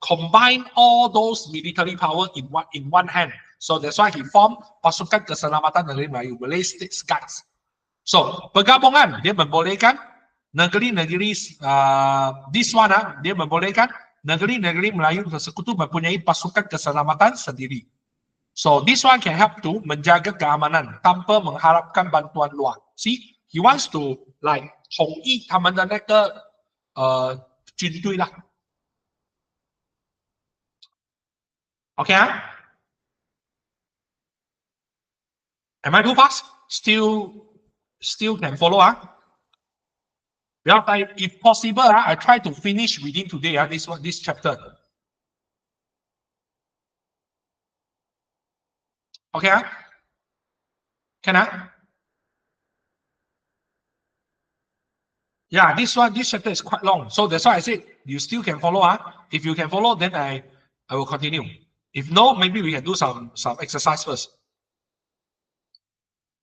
combine all those military power in one hand. So that's why he formed Pasukan Keselamatan Negeri Melayu, Malay State Guards. So penggabungan dia membolehkan negeri-negeri dia membolehkan negeri-negeri Melayu Bersekutu mempunyai pasukan keselamatan sendiri. So this one can help to menjaga keamanan tanpa mengharapkan bantuan luar. See, he wants to 统一他们的那个军队啦。OK 啊 ？Am I too fast? Still can follow 啊？Well, if possible, I try to finish within today. This chapter. Okay, can I? Yeah, this chapter is quite long, so that's why I said you still can follow. If you can follow, then I will continue. If no, maybe we can do some exercise first.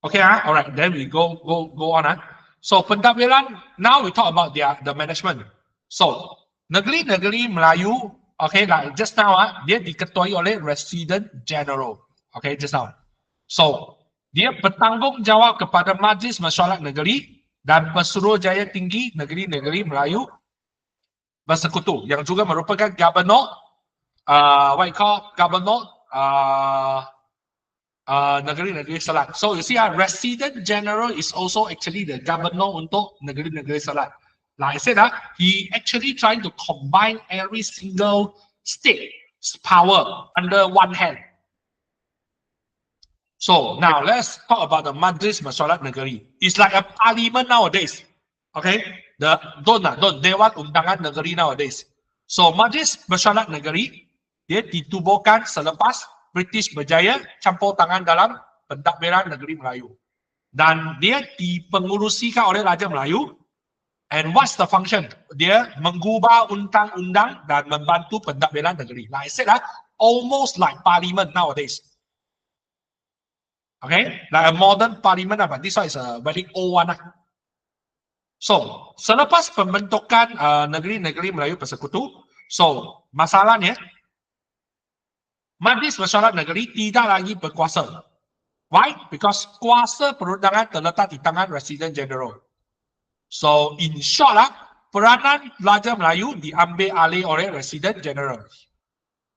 Okay, all right. Then we go on. So pentadbiran. Now we talk about the management. So negeri Melayu. Okay, like just now dia diketuai oleh Resident General. Okay, just now. So dia bertanggungjawab kepada Majlis Mesyuarat Negeri dan Pesuruhjaya Tinggi Negeri-Negeri Melayu Bersekutu yang juga merupakan Governor, what you call Governor negeri-negeri Selat. So you see, Resident General is also actually the Governor untuk negeri-negeri Selat. Like I said, he actually trying to combine every single state's power under one hand. So now let's talk about the Majlis Mesyuarat Negeri. It's like a parliament nowadays. Okay, Dewan Undangan Negeri nowadays. So Majlis Mesyuarat Negeri dia ditubuhkan selepas British berjaya campur tangan dalam pentadbiran negeri Melayu. Dan dia dipengurusikan oleh Raja Melayu. And what's the function? Dia mengubah undang-undang dan membantu pentadbiran negeri. Like I said, almost like parliament nowadays. Okay, like a modern parliament, but this one is a very old one. So, selepas pembentukan negeri-negeri Melayu Bersekutu, so masalahnya Majlis Mesyuarat Negeri tidak lagi berkuasa. Why? Because kuasa perundangan terletak di tangan Resident General. So, in short, peranan Raja Melayu diambil alih oleh Resident General.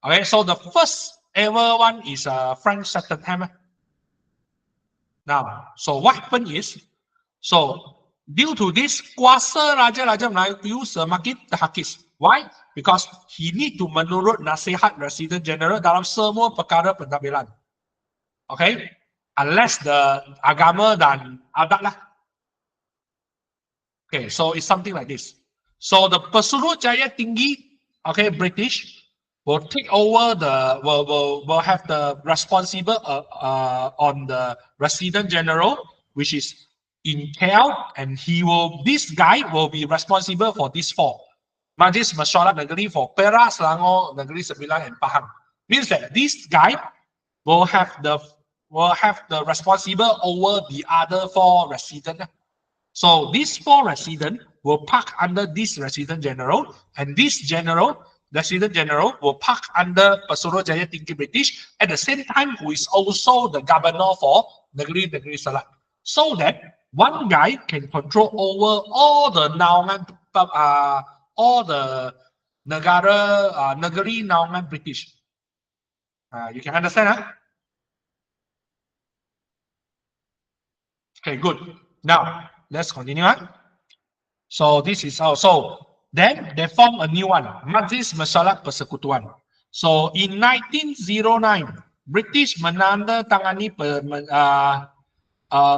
Okay, so the first ever one is Frank Sutton. Now, so what happened is, so due to this, kuasa Raja-Raja Melayu semakin terhakis. Why? Because he need to menurut nasihat Resident General dalam semua perkara pentadbiran. Okay? Unless the agama dan adat lah. Okay, so it's something like this. So the Pesuruhjaya Tinggi, okay, British, will take over will have the responsible on the Resident General, which is in KL, and this guy will be responsible for these four. Majlis Mesyuarat Negeri for Perak, Selangor, Negeri Sembilan, and Pahang. Means that this guy will have the responsible over the other four residents. So these four residents will park under this Resident General, and this Resident General will park under Pesuruhjaya Tinggi British at the same time, who is also the Governor for Negeri-Negeri Selat. So that one guy can control over all the naungan, all the negeri naungan British. You can understand, huh? Okay, good. Now let's continue. So this is also. Then they form a new one, Majlis Mesyuarat Persekutuan. So in 1909, British menandatangani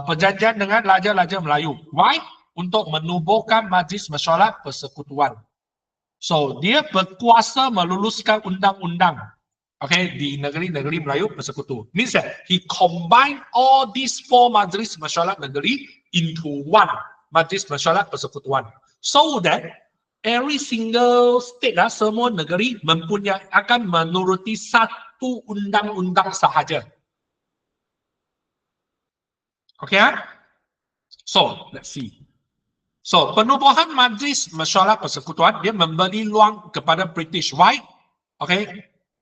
perjanjian dengan Raja-Raja Melayu. Why? Untuk menubuhkan Majlis Mesyuarat Persekutuan. So dia berkuasa meluluskan undang-undang, okay, di negeri-negeri Melayu Bersekutu. Means that he combined all these four Majlis Mesyuarat Negeri into one Majlis Mesyuarat Persekutuan. So that every single state, semua negeri akan menuruti satu undang-undang sahaja. Okay, so let's see. So penubuhan Majlis Mesyuarat Persekutuan dia memberi ruang kepada British. Why? Okay,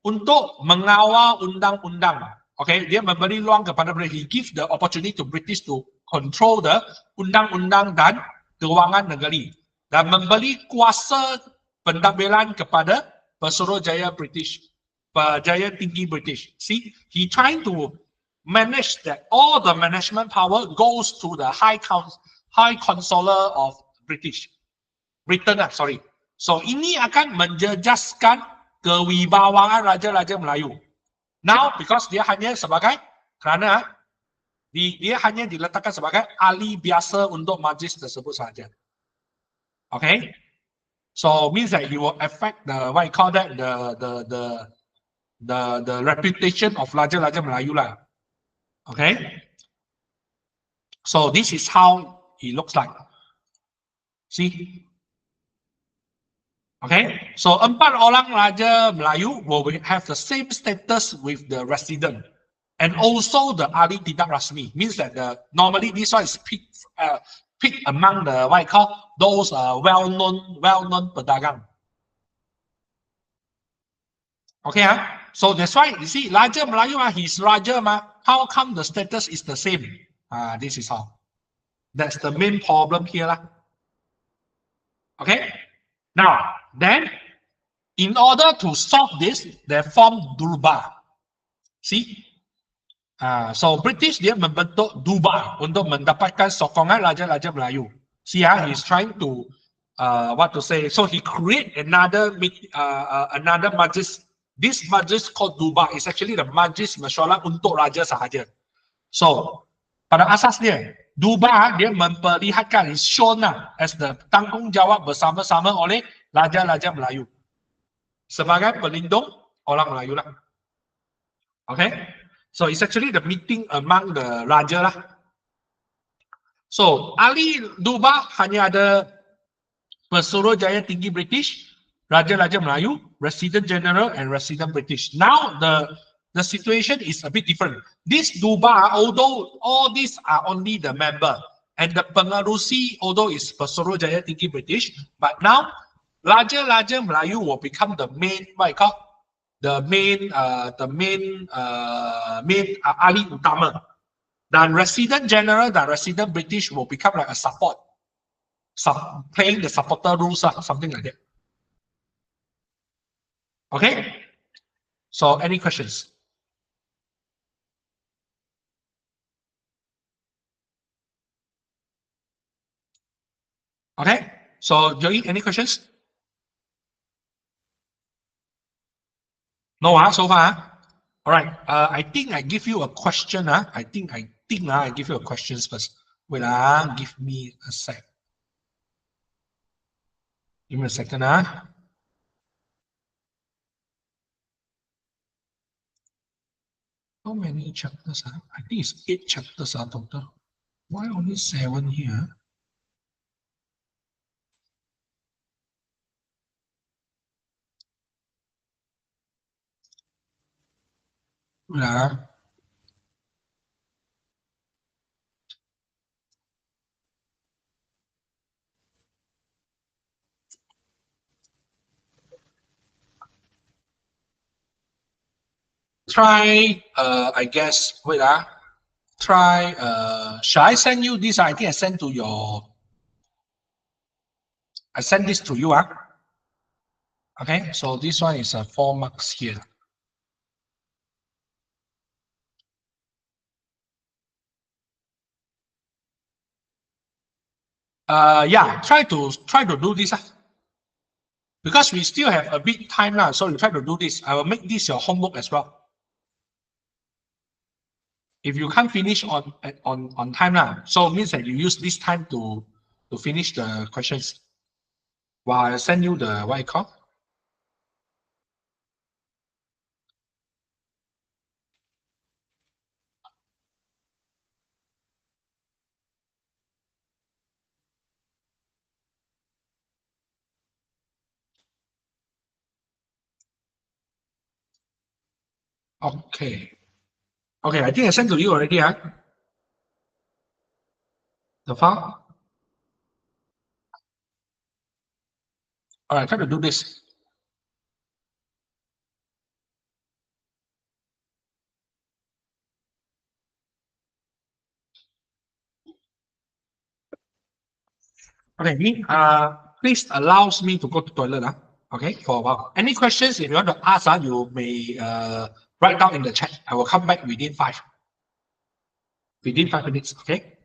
untuk mengawal undang-undang. Okay, dia memberi ruang kepada British. He gives the opportunity to British to control the undang-undang dan kewangan negeri. Dan memberi kuasa pentadbiran kepada Pesuruhjaya British, Jaya Tinggi British. See, he trying to manage that all the management power goes to the High Consular of British. Britain lah, sorry. So ini akan menjejaskan kewibawaan Raja-Raja Melayu. Now, because dia hanya sebagai, kerana dia hanya diletakkan sebagai ahli biasa untuk majlis tersebut saja. Okay? So means that it will affect the, what you call that, the reputation of Raja-Raja Melayu lah. Okay? So this is how it looks like. See? Okay, so 4 orang Raja Melayu will have the same status with the resident, and also the ahli tidak rasmi. Means that normally this one is picked among the what I call those well-known pedagang. Okay, so that's why you see Raja Melayu, he's Raja how come the status is the same? This is how. That's the main problem here lah. Okay. Now, then, in order to solve this, they form Durbar. See? So British dia membentuk Durbar untuk mendapatkan sokongan Raja-Raja Melayu. See, he's trying to, what to say? So he create another majlis. This majlis called Durbar is actually the majlis mesyuarat untuk Raja sahaja. So, pada asasnya, Durbar dia memperlihatkan, is shown as the tanggungjawab bersama-sama oleh Raja-Raja Melayu sebagai pelindung orang Melayu lah. Okay, so it's actually the meeting among the Raja lah. So ahli Durbar hanya ada Pesuruhjaya Tinggi British, Raja-Raja Melayu, Resident General, and Resident British. Now the situation is a bit different. This Durbar, although all these are only the member, and the pengerusi, although it's Pesuruhjaya Tinggi British, but now Raja-Raja Melayu will become the main, what I call, the main ahli utama. Dan Resident General dan Resident British will become like a support, playing the supporter roles, something like that. Okay, so any questions? Okay, so Joey, any questions? No, so far. All right. I think I give you a question. I think I give you a questions first. Wait, give me a sec. Give me a second. How many chapters? I think it's 8 chapters total. Why only 7 here? Try, I guess, wait, try, shall I send you this? I think I sent to your, I sent this to you. Okay, so this one is 4 marks here. Yeah, try to do this. Because we still have a bit time now, so you try to do this. I will make this your homework as well. If you can't finish on time now, so it means that you use this time to finish the questions. While I send you the what I call. Okay. Okay, I think I sent to you already, the file. All right, try to do this. Okay, please allows me to go to toilet. Okay, for a while. Any questions? If you want to ask, you may write down in the chat. I will come back within 5 minutes. Okay.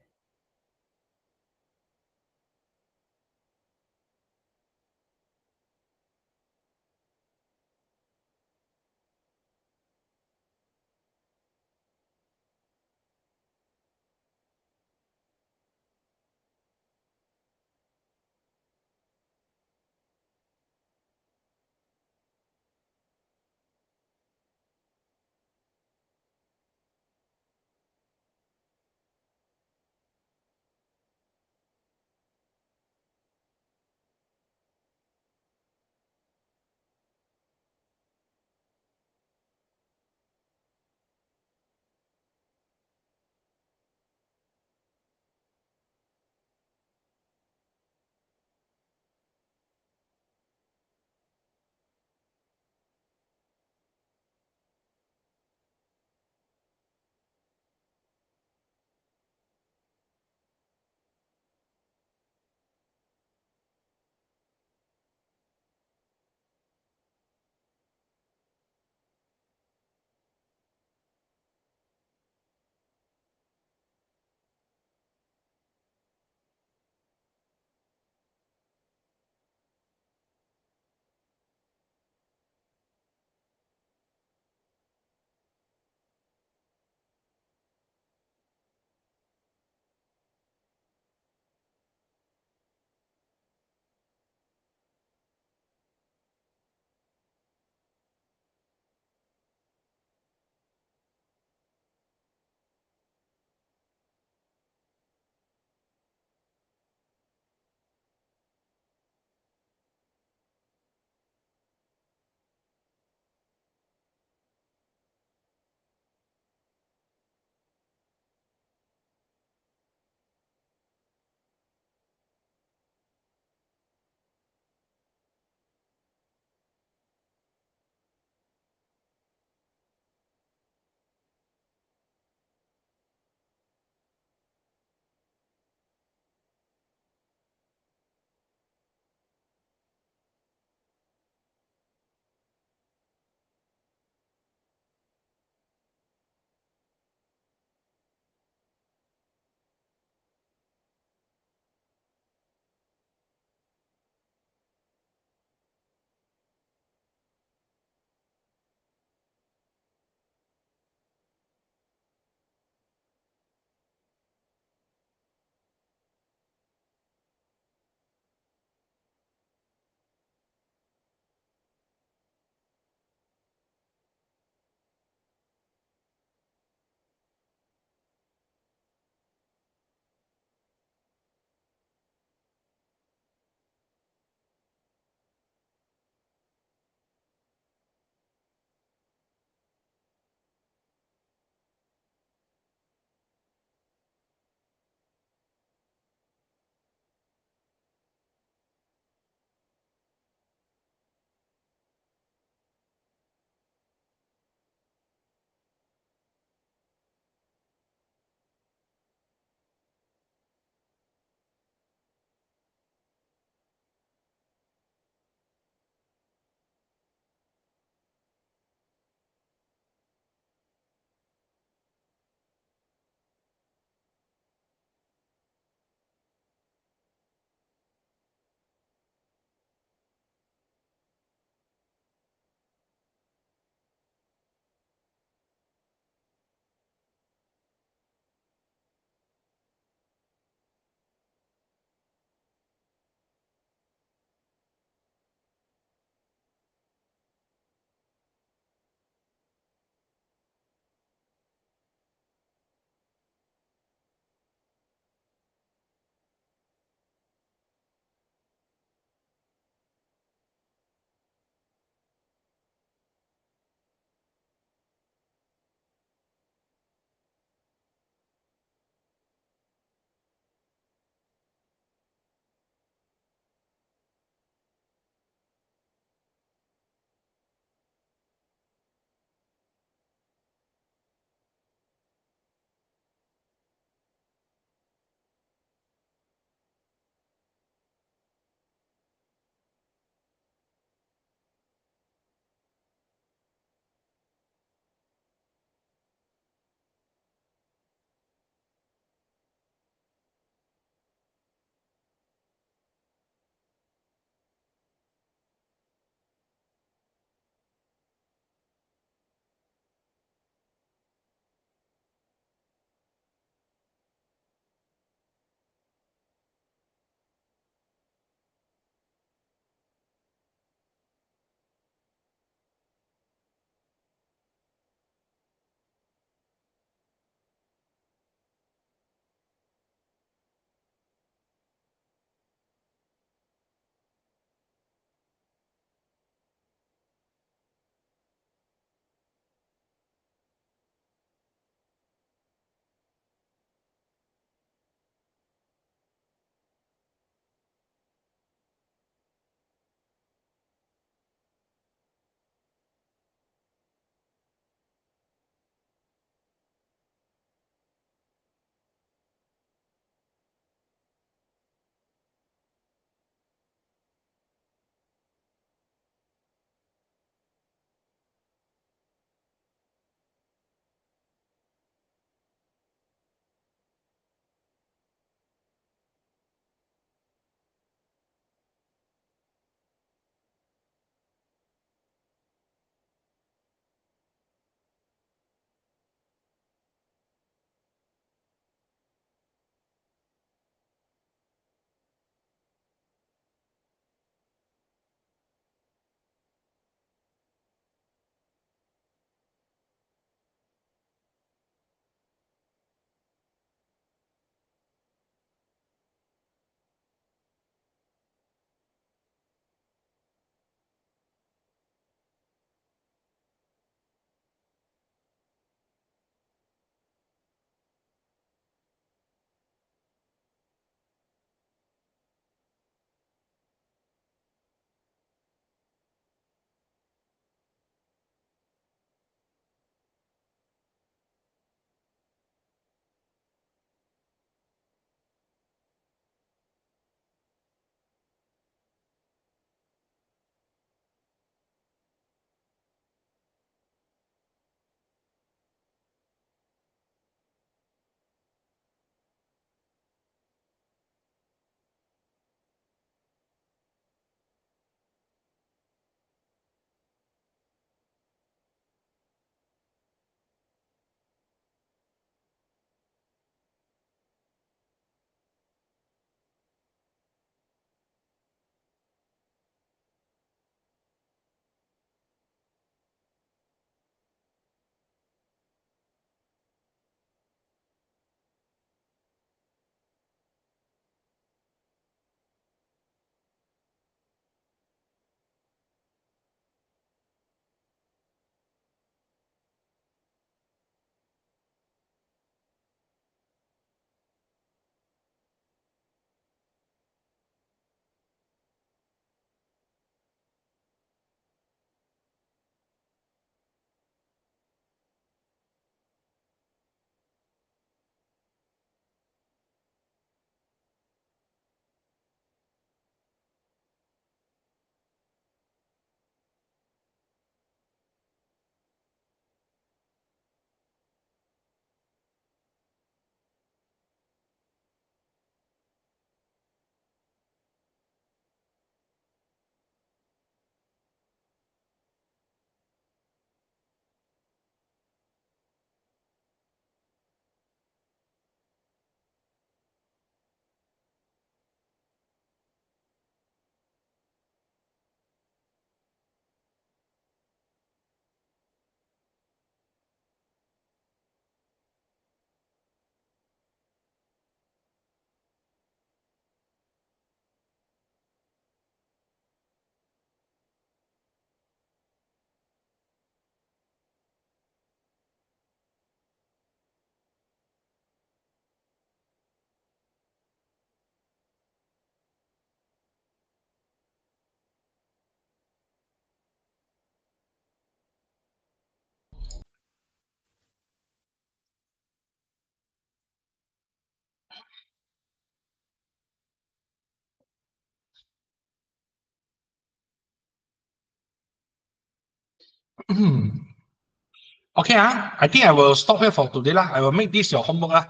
Okay, I think I will stop here for today lah. I will make this your homework lah.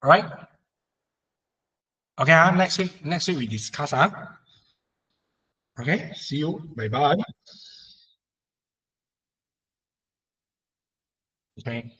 All right. Okay, next week we discuss. Okay, see you. Bye bye. Okay.